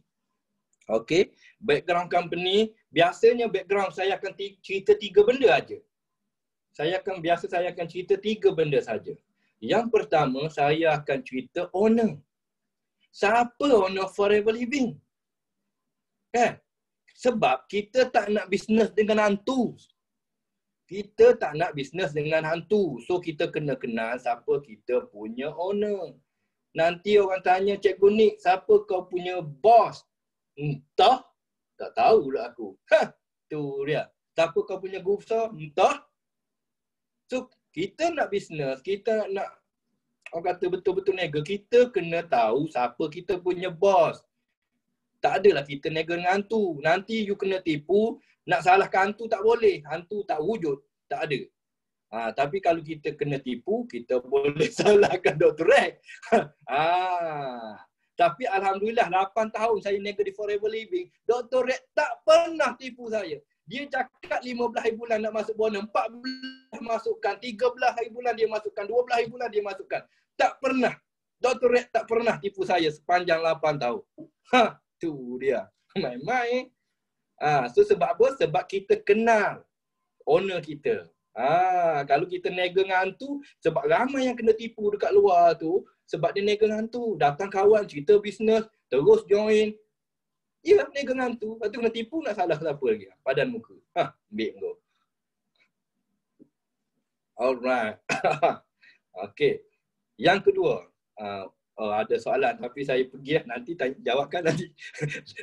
Okey, background company, biasanya background saya akan cerita 3 benda aja. Saya akan cerita 3 benda saja. Yang pertama, saya akan cerita owner. Siapa owner Forever Living? Kan? Sebab kita tak nak bisnes dengan hantu. Kita tak nak bisnes dengan hantu. So, kita kena kenal siapa kita punya owner. Nanti orang tanya, Cikgu Nik, siapa kau punya boss? Entah. Tak tahulah aku. Tu dia. Siapa kau punya guru besar? Entah. So, kita nak bisnes, kita nak orang kata betul-betul niaga, kita kena tahu siapa kita punya bos. Tak adalah kita niaga dengan hantu. Nanti you kena tipu, nak salahkan hantu tak boleh. Hantu tak wujud, tak ada. Tapi kalau kita kena tipu, kita boleh salahkan Dr. Rex. Tapi Alhamdulillah 8 tahun saya niaga di Forever Living, Dr. Rex tak pernah tipu saya. Dia cakap 15 hari bulan nak masuk bonus, 14 masukkan, 13 hari bulan dia masukkan, 12 hari bulan dia masukkan. Tak pernah. Dr. Rex tak pernah tipu saya sepanjang 8 tahun. Tu dia. Main-main. So sebab apa? Sebab kita kenal owner kita. Kalau kita nega ngantu, sebab ramai yang kena tipu dekat luar tu, sebab dia nega ngantu. Datang kawan, cerita bisnes, terus join. Ya, nega ngantu. Lepas tu kena tipu, nak salah siapa lagi? Padan muka. Ambil kau. Alright. Okay. Yang kedua, ada soalan tapi saya pergi nanti jawabkan nanti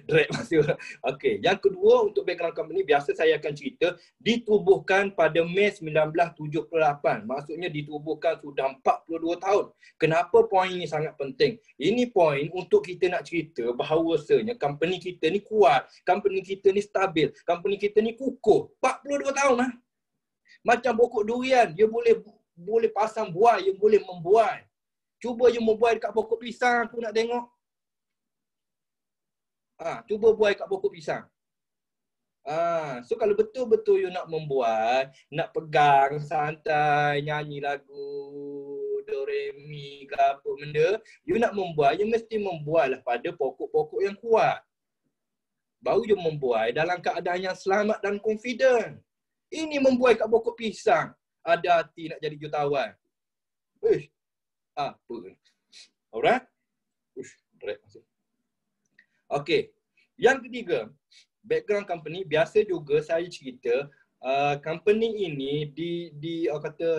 drag masuk. Okey, yang kedua untuk background company biasa saya akan cerita ditubuhkan pada Mei 1978. Maksudnya ditubuhkan sudah 42 tahun. Kenapa poin ini sangat penting? Ini poin untuk kita nak cerita bahawasanya company kita ni kuat, company kita ni stabil, company kita ni kukuh. 42 tahun . Macam pokok durian, dia boleh pasang buah, dia boleh membuai. Cuba you membuai dekat pokok pisang, aku nak tengok. Cuba buai kat pokok pisang. So kalau betul-betul you nak membuat, nak pegang santai, nyanyi lagu do re mi ke apa benda, you nak membuat, you mesti membuatlah pada pokok-pokok yang kuat. Baru you membuai dalam keadaan yang selamat dan confident. Ini membuai kat pokok pisang, ada hati nak jadi jutawan. Apa? Alright? Okay. Yang ketiga, background company biasa juga saya cerita company ini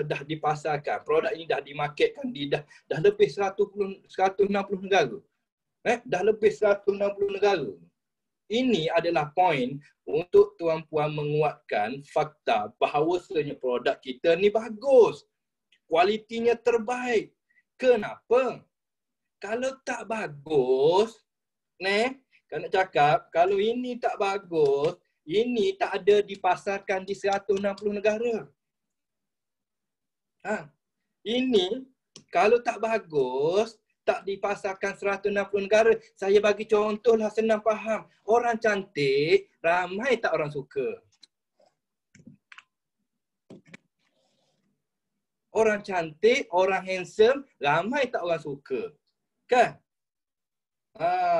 dah dipasarkan. Produk ini dah dimarketkan di dah lebih 160 negara. Dah lebih 160 negara. Ini adalah poin untuk tuan-puan menguatkan fakta bahawasanya produk kita ni bagus. Kualitinya terbaik. Kenapa? Kalau tak bagus, kalau nak cakap, kalau ini tak bagus, ini tak ada dipasarkan di 160 negara. Ini kalau tak bagus, tak dipasarkan 160 negara. Saya bagi contohlah senang faham. Orang cantik, ramai tak orang suka? Orang cantik, orang handsome, ramai tak orang suka? Kan?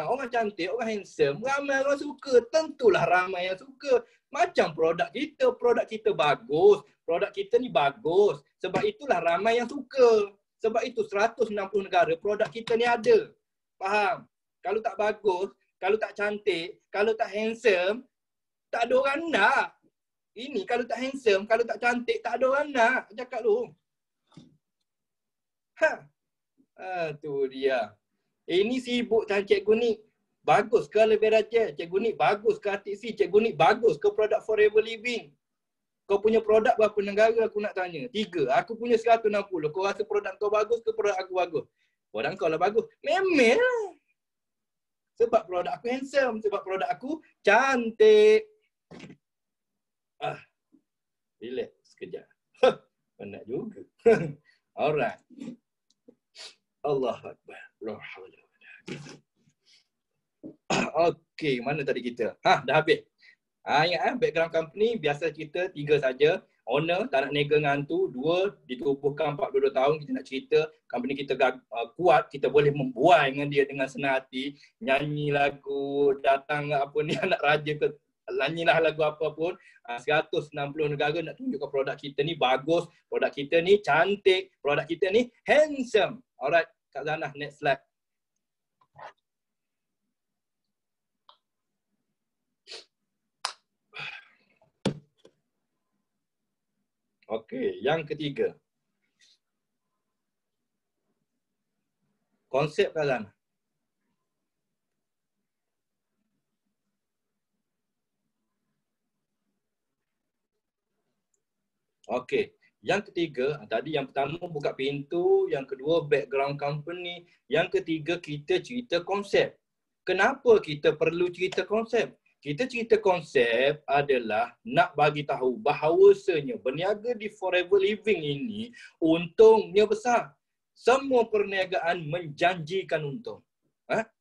Orang cantik, orang handsome, ramai orang suka. Tentulah ramai yang suka. Macam produk kita bagus. Produk kita ni bagus. Sebab itulah ramai yang suka. Sebab itu 160 negara produk kita ni ada. Faham? Kalau tak bagus, kalau tak cantik, kalau tak handsome, tak ada orang nak. Ini kalau tak handsome, kalau tak cantik, tak ada orang nak. Cakap lu. Tu dia. Ini sibuk dengan Cikgu ni. Bagus ke lebih raja? Cikgu ni bagus ke RTC? Cikgu ni bagus ke produk Forever Living? Kau punya produk berapa negara aku nak tanya? 3. Aku punya 160. Kau rasa produk kau bagus ke produk aku bagus? Produk kau lah bagus. Memang. Sebab produk aku handsome. Sebab produk aku cantik. Relax sekejap. Penat juga. Alright. Allahu Akbar. La haula wala quwwata. Okey, mana tadi kita? Dah habis. Ingat background company biasa kita 3 saja. Owner tak nak nega ngantu. 2, ditubuhkan 42 tahun. Kita nak cerita company kita kuat, kita boleh membuai dengan dia dengan senang hati. Nyanyi lagu, datang apa ni anak raja ke, nyanyilah lagu apa pun. 160 negara nak tunjukkan produk kita ni bagus, produk kita ni cantik, produk kita ni handsome. Alright, Kak Zanah, next slide. Okey, yang ketiga. Konsep Kak Zanah. Okey. Yang ketiga, tadi yang pertama buka pintu, yang kedua background company, yang ketiga kita cerita konsep. Kenapa kita perlu cerita konsep? Kita cerita konsep adalah nak bagi tahu bahawasanya berniaga di Forever Living ini untungnya besar. Semua perniagaan menjanjikan untung.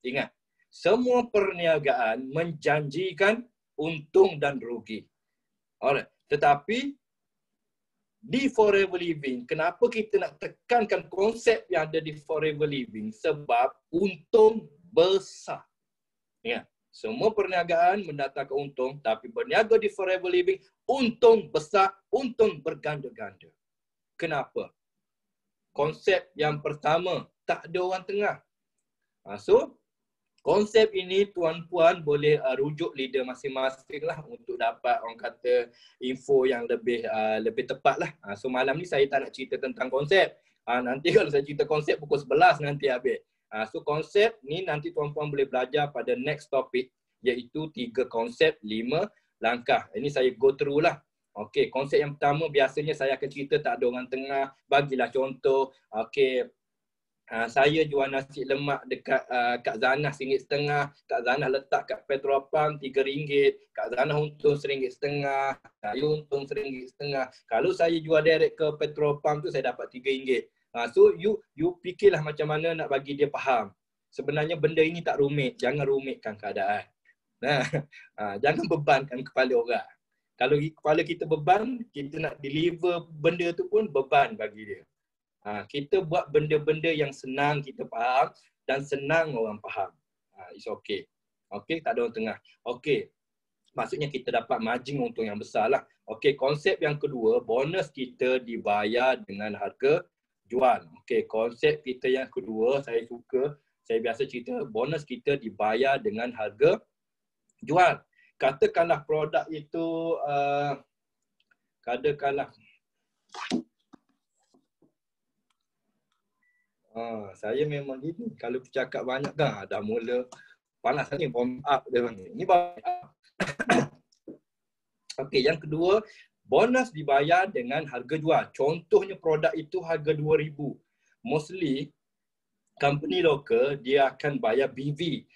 Ingat, semua perniagaan menjanjikan untung dan rugi. Alright. Tetapi di Forever Living, kenapa kita nak tekankan konsep yang ada di Forever Living? Sebab untung besar. Ingat, Semua perniagaan mendatangkan untung, tapi berniaga di Forever Living, untung besar, untung berganda-ganda. Kenapa? Konsep yang pertama, tak ada orang tengah. So, konsep ini tuan-puan boleh rujuk leader masing-masing lah untuk dapat orang kata info yang lebih tepat lah. So malam ni saya tak nak cerita tentang konsep. Nanti kalau saya cerita konsep pukul 11 nanti habis. So konsep ni nanti tuan-puan boleh belajar pada next topic, iaitu 3 konsep 5 langkah. Ini saya go through lah. Okey, konsep yang pertama biasanya saya akan cerita tak ada orang tengah. Bagilah contoh. Okey, saya jual nasi lemak dekat Kak Zanah RM1.50. Kak Zanah letak kat petrol pump RM3. Kak Zanah untung RM1.50. Saya untung RM1.50. Kalau saya jual direct ke petrol pump tu saya dapat RM3. So you fikirlah macam mana nak bagi dia faham. Sebenarnya benda ini tak rumit. Jangan rumitkan keadaan. Jangan bebankan kepala orang. Kalau kepala kita beban, kita nak deliver benda tu pun beban bagi dia. Kita buat benda-benda yang senang kita faham dan senang orang faham. It's okay. Okay, tak ada orang tengah. Okay, maksudnya kita dapat margin untung yang besar lah. Okay, konsep yang kedua, bonus kita dibayar dengan harga jual. Okay, konsep kita yang kedua, saya biasa cerita, bonus kita dibayar dengan harga jual. Katakanlah produk itu, saya memang gini, kalau bercakap banyak kan dah mula panas ni, warm up dia panggil. Ni warm up. Okey, yang kedua, bonus dibayar dengan harga jual. Contohnya produk itu harga RM2,000. Mostly company lokal dia akan bayar BV,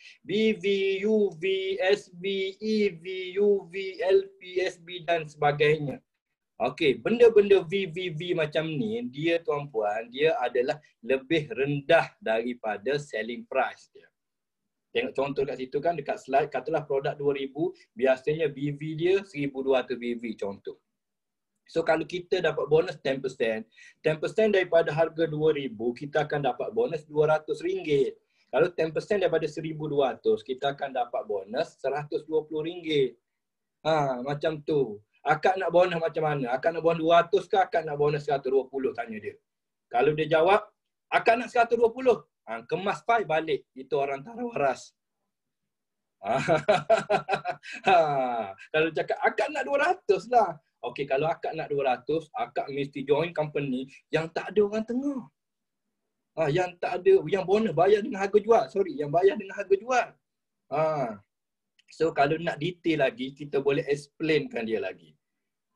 UV, SB, EV, UV, LP, SB dan sebagainya. Okey, benda-benda VVV macam ni, dia tuan-puan, dia adalah lebih rendah daripada selling price dia. Tengok contoh kat situ kan, dekat slide, katalah produk RM2,000, biasanya BV dia RM1,200 BV contoh. So kalau kita dapat bonus 10%, 10% daripada harga RM2,000, kita akan dapat bonus RM200. Kalau 10% daripada RM1,200, kita akan dapat bonus RM120. Macam tu. Akak nak bonus macam mana? Akak nak bonus 200 ke akak nak bonus 120? Tanya dia. Kalau dia jawab, akak nak 120. Kemas pai balik. Itu orang tara waras. Kalau cakap, akak nak 200 lah. Okey, kalau akak nak 200, akak mesti join company yang tak ada orang tengah. Yang tak ada, yang bonus bayar dengan harga jual. Yang bayar dengan harga jual. So kalau nak detail lagi, kita boleh explainkan dia lagi.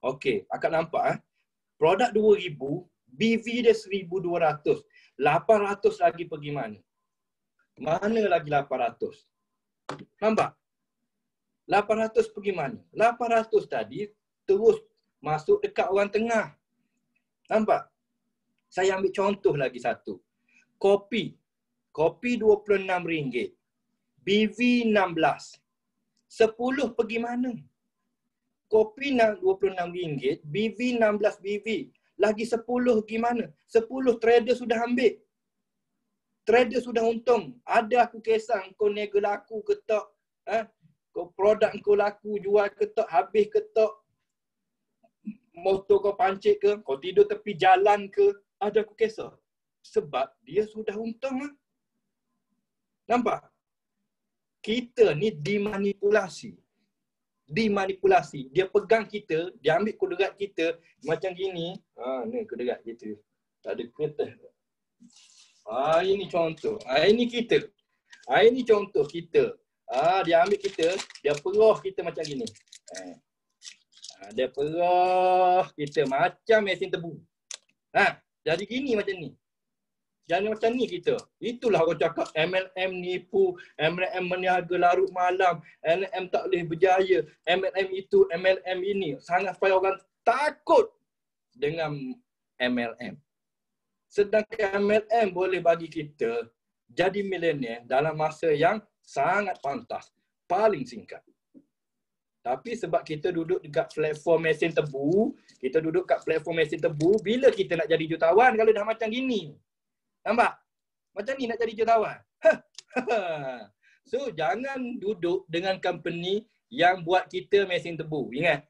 Okey, akak nampak produk RM2,000, BV dia RM1,200. 800 lagi pergi mana? Mana lagi 800? Nampak? 800 pergi mana? 800 tadi terus masuk dekat orang tengah. Nampak? Saya ambil contoh lagi satu. Kopi RM26. BV 16. 10 pergi mana? Kopi RM26, BV 16 BV. Lagi 10 pergi mana? 10 trader sudah ambil. Trader sudah untung. Ada aku kisah kau nego laku ke tak? Kau produk kau laku jual ke tak? Habis ke tak? Motor kau pancit ke? Kau tidur tepi jalan ke? Ada aku kisah. Sebab dia sudah untung. Nampak? Kita ni dimanipulasi. Dia pegang kita, dia ambil kuderat kita macam gini. Ni kuderat kita. Tak ada kertas. Ini contoh. Ini kita. Ini contoh kita. Dia ambil kita, dia perah kita macam gini. Dia perah kita macam mesin tebu. Jadi gini macam ni. Jangan macam ni kita. Itulah orang cakap MLM nipu, MLM meniaga larut malam, MLM tak boleh berjaya, MLM itu, MLM ini. Sangat supaya orang takut dengan MLM. Sedangkan MLM boleh bagi kita jadi milenial dalam masa yang sangat pantas, paling singkat. Tapi sebab kita duduk dekat platform mesin tebu, bila kita nak jadi jutawan kalau dah macam gini? Nampak? Macam ni nak jadi jutawan. So jangan duduk dengan company yang buat kita mesin tebu. Ingat.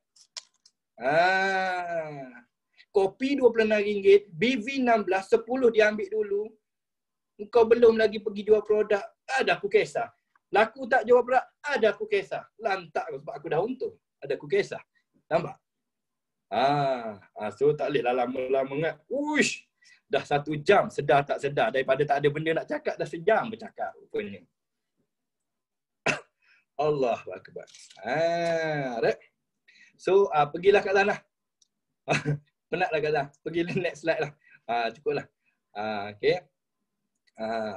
Kopi RM26, BV 16, 10 diambil dulu. Kau belum lagi pergi jual produk, ada aku kisah. Laku tak jual produk, ada aku kisah. Lantak sebab aku dah untung. Ada aku kisah. Nampak? So tak boleh lah lama-lama ingat. Uish, dah 1 jam, sedar tak sedar. Daripada tak ada benda nak cakap, dah sejam bercakap rupanya. Allahu Akbar. Right? So, pergilah kat sana. Penatlah kat sana. Pergi next slide lah. Cukuplah. Okay.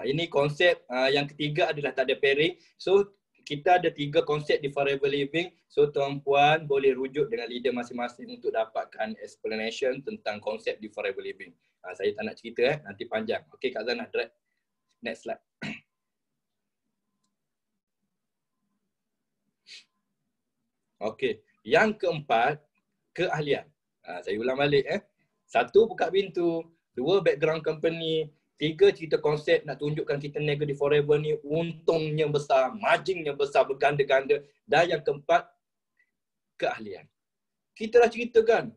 Ini konsep yang ketiga adalah tak ada pairing. So, kita ada 3 konsep di Forever Living. So, tuan-puan boleh rujuk dengan leader masing-masing untuk dapatkan explanation tentang konsep di Forever Living. Saya tak nak cerita, nanti panjang. Okay, Kak Zana, direct. Next slide. Okay, yang keempat, keahlian. Saya ulang balik. 1, buka pintu. 2, background company. 3, cerita konsep nak tunjukkan kita niaga di Forever ni untungnya besar, marginnya besar, berganda-ganda. Dan yang keempat, keahlian. Kita dah ceritakan,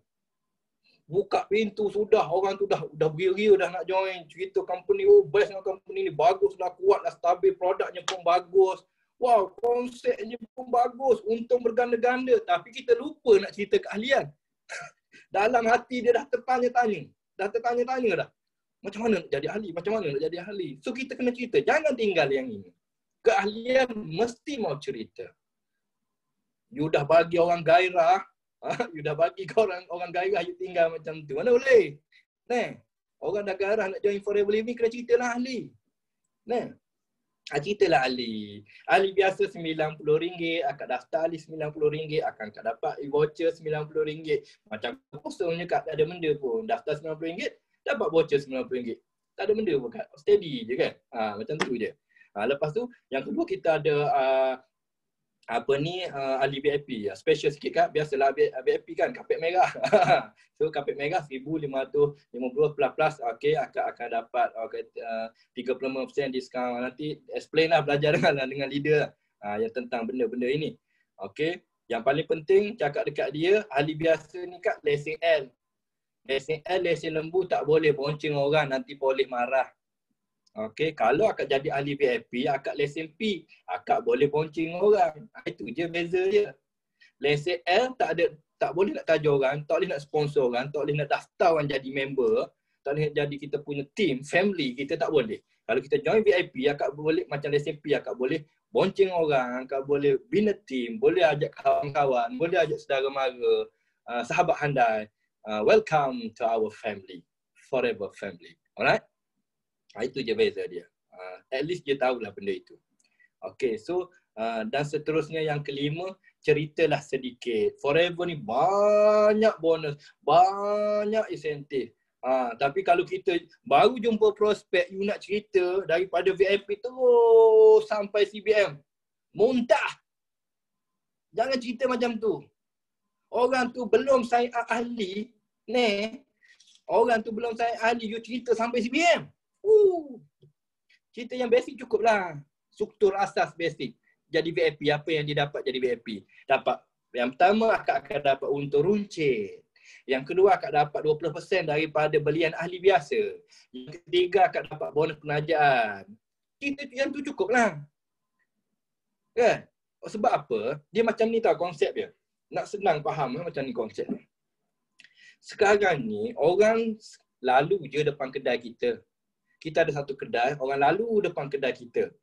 buka pintu sudah, orang tu dah beri dah nak join. Cerita company, best dengan company ni, bagus lah, kuat lah, stabil, produknya pun bagus. Wow, konsepnya pun bagus, untung berganda-ganda. Tapi kita lupa nak cerita keahlian. Dalam hati dia dah tertanya-tanya. Dah. Macam mana nak jadi ahli? Macam mana nak jadi ahli? So kita kena cerita. Jangan tinggal yang ini. Keahlian mesti mau cerita. You dah bagi orang gairah. You dah bagi orang gairah, you tinggal macam tu. Mana boleh? Orang dah gairah nak join Forever Living, kena ceritalah ahli. Ceritalah ahli. Ahli biasa RM90, akak daftar ahli RM90, akan akak dapat voucher RM90. Macam kosongnya kak tak ada benda pun. Daftar RM90, dapat voucher RM90. Tak ada benda pun kat. Steady je kan. Macam tu je. Lepas tu, yang kedua kita ada ahli VIP. Special sikit kan. Biasalah VIP kan, kapet merah. So kapet merah RM1,550 plus. Okay, akan dapat 35% diskaun. Nanti explain lah, belajar dengan leader yang tentang benda-benda ini. Okay. Yang paling penting cakap dekat dia, ahli biasa ni kat lesen L. Lesen L, lesen lembu tak boleh bonceng orang, nanti polis marah. Okey, kalau akak jadi ahli VIP, akak lesen P, akak boleh bonceng orang. Itu je beza dia. Lesen L tak boleh nak tajuk orang, tak boleh nak sponsor orang, tak boleh nak daftar orang jadi member, tak boleh nak jadi kita punya team, family, kita tak boleh. Kalau kita join VIP, akak boleh macam lesen P, akak boleh bonceng orang, akak boleh bina team, boleh ajak kawan-kawan, boleh ajak saudara mara, sahabat handai. Welcome to our family, Forever Family. Alright? Itu je beza dia. At least dia tahulah benda itu. Okay, so dan seterusnya yang kelima, ceritalah sedikit. Forever ni banyak bonus, banyak insentif. Tapi kalau kita baru jumpa prospek, you nak cerita daripada VIP terus sampai CBM, muntah. Jangan cerita macam tu. Orang tu belum saya ahli, orang tu belum saya ahli, you cerita sampai CBM. Cerita yang basic cukup lah. Struktur asas basic. Jadi VIP, apa yang dia dapat jadi VIP? Dapat, yang pertama akak akan dapat untung runcit. Yang kedua akak dapat 20% daripada belian ahli biasa. Yang ketiga akak dapat bonus penajaan. Cerita yang tu cukup lah. Kan? Sebab apa? Dia macam ni tau konsep dia. Nak senang faham macam ni konsep ni. Sekarang ni orang lalu je depan kedai kita. Kita ada satu kedai, orang lalu depan kedai kita.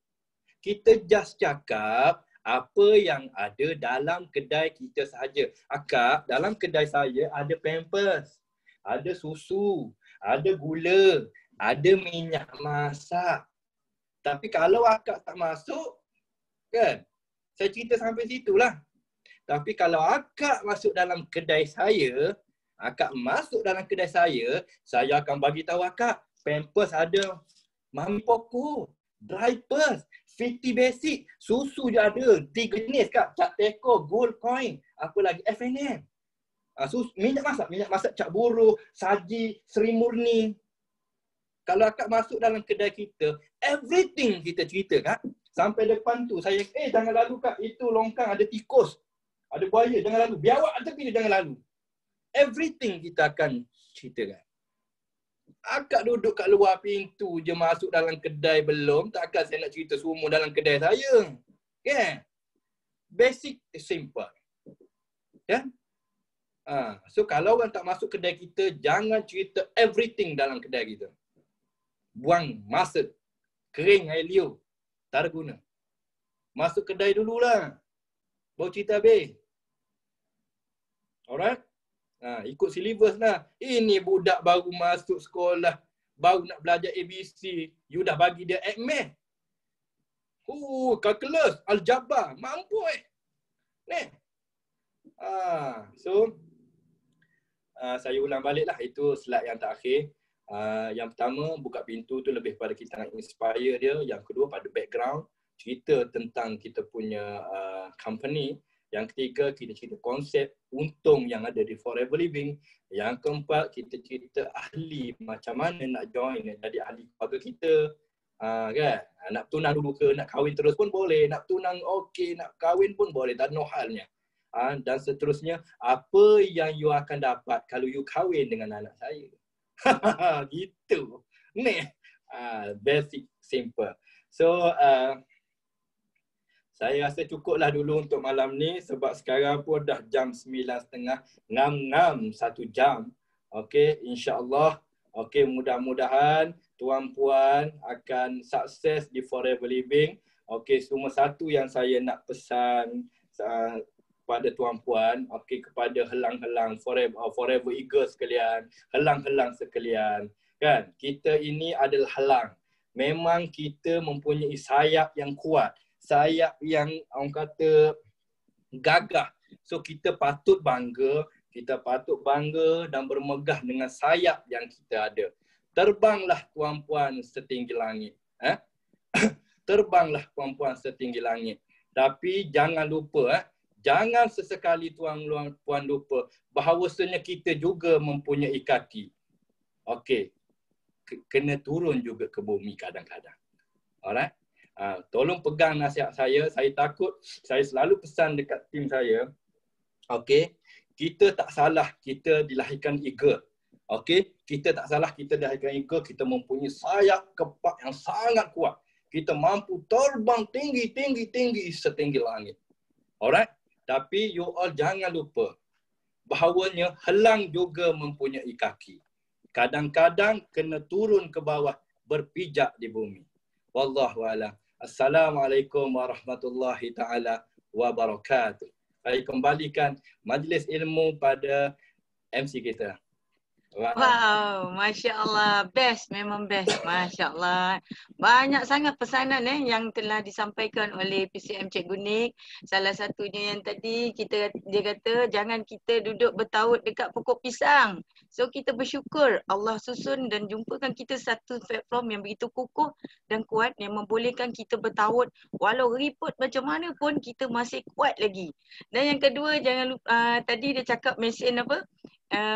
Kita just cakap apa yang ada dalam kedai kita sahaja. Akak, dalam kedai saya ada Pampers, ada susu, ada gula, ada minyak masak. Tapi kalau akak tak masuk, kan? Saya cerita sampai situlah. Tapi kalau akak masuk dalam kedai saya, akak masuk dalam kedai saya akan bagi tahu akak, Pampers ada, Mami Poco, Diapers, Fiti Basic, susu je ada, 3 jenis kak, Cap Teko, Gold Coin, apa lagi, FNM. Minyak masak Cap Buruh, Saji, Seri Murni. Kalau akak masuk dalam kedai kita, everything kita cerita kak. Sampai depan tu saya, jangan lalu kak, itu longkang ada tikus, ada buaya, jangan lalu. Biar awak tepi dia, jangan lalu. Everything kita akan ceritakan. Akak duduk kat luar pintu je, masuk dalam kedai belum, takkan saya nak cerita semua dalam kedai saya. Yeah. Basic, simple. Ya. Yeah? So kalau orang tak masuk kedai kita, jangan cerita everything dalam kedai kita. Buang masa, kering air liur, tak ada guna. Masuk kedai dululah, baru cerita habis. Alright? Ikut silibus lah. Ini budak baru masuk sekolah, baru nak belajar ABC, you dah bagi dia add math. Kalkulus, aljabar, mampu Ni. So, saya ulang balik lah, itu slide yang terakhir. Yang pertama, buka pintu tu lebih pada kita nak inspire dia. Yang kedua, pada background, cerita tentang kita punya company. Yang ketiga, kita cerita konsep untung yang ada di Forever Living. Yang keempat, kita cerita ahli macam mana nak join, nak jadi ahli keluarga kita. Kan? Nak tunang dulu ke, nak kahwin terus pun boleh. Nak tunang okey, nak kahwin pun boleh. Tak ada no halnya. Dan seterusnya, apa yang you akan dapat kalau you kahwin dengan anak saya. Gitu. Ni. Basic, simple. So, saya rasa cukuplah dulu untuk malam ni sebab sekarang pun dah jam 9.30. Ngam-ngam 1 jam. Okey, insya-Allah. Okey, mudah-mudahan tuan-puan akan sukses di Forever Living. Okey, cuma satu yang saya nak pesan kepada tuan-puan, okey, kepada helang-helang Forever Eagle sekalian, helang-helang sekalian, kan? Kita ini adalah helang. Memang kita mempunyai sayap yang kuat. Sayap yang orang kata gagah. So kita patut bangga dan bermegah dengan sayap yang kita ada. Terbanglah tuan-puan setinggi langit. Terbanglah tuan-puan setinggi langit. Tapi jangan lupa, jangan sesekali tuan-puan lupa bahawasanya kita juga mempunyai kaki. Okey. Kena turun juga ke bumi kadang-kadang. Alright? Tolong pegang nasihat saya. Saya takut, saya selalu pesan dekat tim saya, okey, kita tak salah kita dilahirkan eagle. Okey, kita tak salah kita dilahirkan eagle, kita mempunyai sayap kepak yang sangat kuat. Kita mampu terbang tinggi setinggi langit. Alright? Tapi you all jangan lupa bahawanya helang juga mempunyai kaki. Kadang-kadang kena turun ke bawah, berpijak di bumi. Wallahu a'lam. Assalamualaikum warahmatullahi ta'ala wabarakatuh. Saya kembalikan majlis ilmu pada MC kita. Wow, Masya Allah. Best, memang best. Masya Allah. Banyak sangat pesanan yang telah disampaikan oleh PCM Cikgu Nik. Salah satunya yang tadi dia kata jangan kita duduk bertaut dekat pokok pisang. So kita bersyukur Allah susun dan jumpakan kita satu platform yang begitu kukuh dan kuat yang membolehkan kita bertaut walau riput macam mana pun kita masih kuat lagi. Dan yang kedua, jangan lupa tadi dia cakap mesin apa?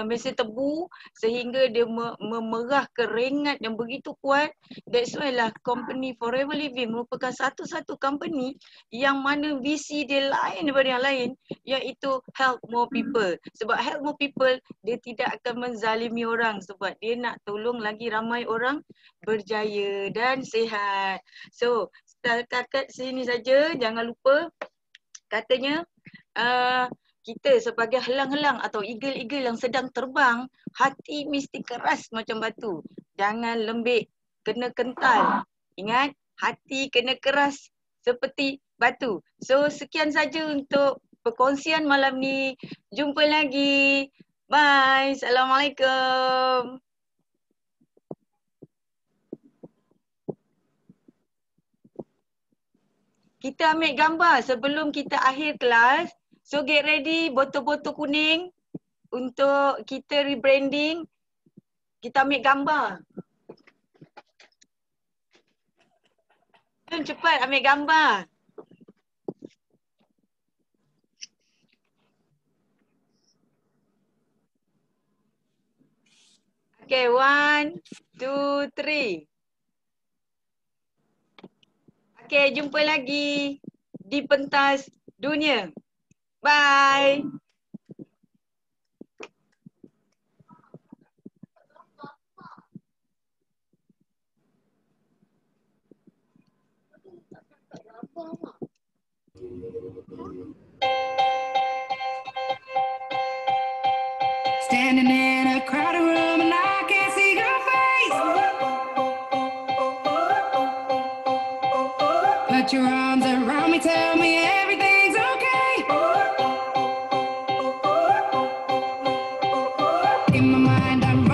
Mesin tebu sehingga dia memerah keringat yang begitu kuat. That's why lah company Forever Living merupakan satu-satu company yang mana visi dia lain daripada yang lain, iaitu help more people. Sebab help more people, dia tidak akan menzalimi orang sebab dia nak tolong lagi ramai orang berjaya dan sihat. So setakat sini saja. Jangan lupa katanya kita sebagai helang-helang atau eagle-eagle yang sedang terbang, hati mesti keras macam batu. Jangan lembik, kena kental. Ingat, hati kena keras seperti batu. So, sekian saja untuk perkongsian malam ni. Jumpa lagi. Bye. Assalamualaikum. Kita ambil gambar sebelum kita akhir kelas. So get ready botol-botol kuning untuk kita rebranding. Kita ambil gambar. Jom cepat ambil gambar. Okay, 1, 2, 3. Okay, jumpa lagi di pentas dunia. Bye. Standing in a crowded room and I can't see your face. Put your arms around me, tell me everything's okay. In my mind, I'm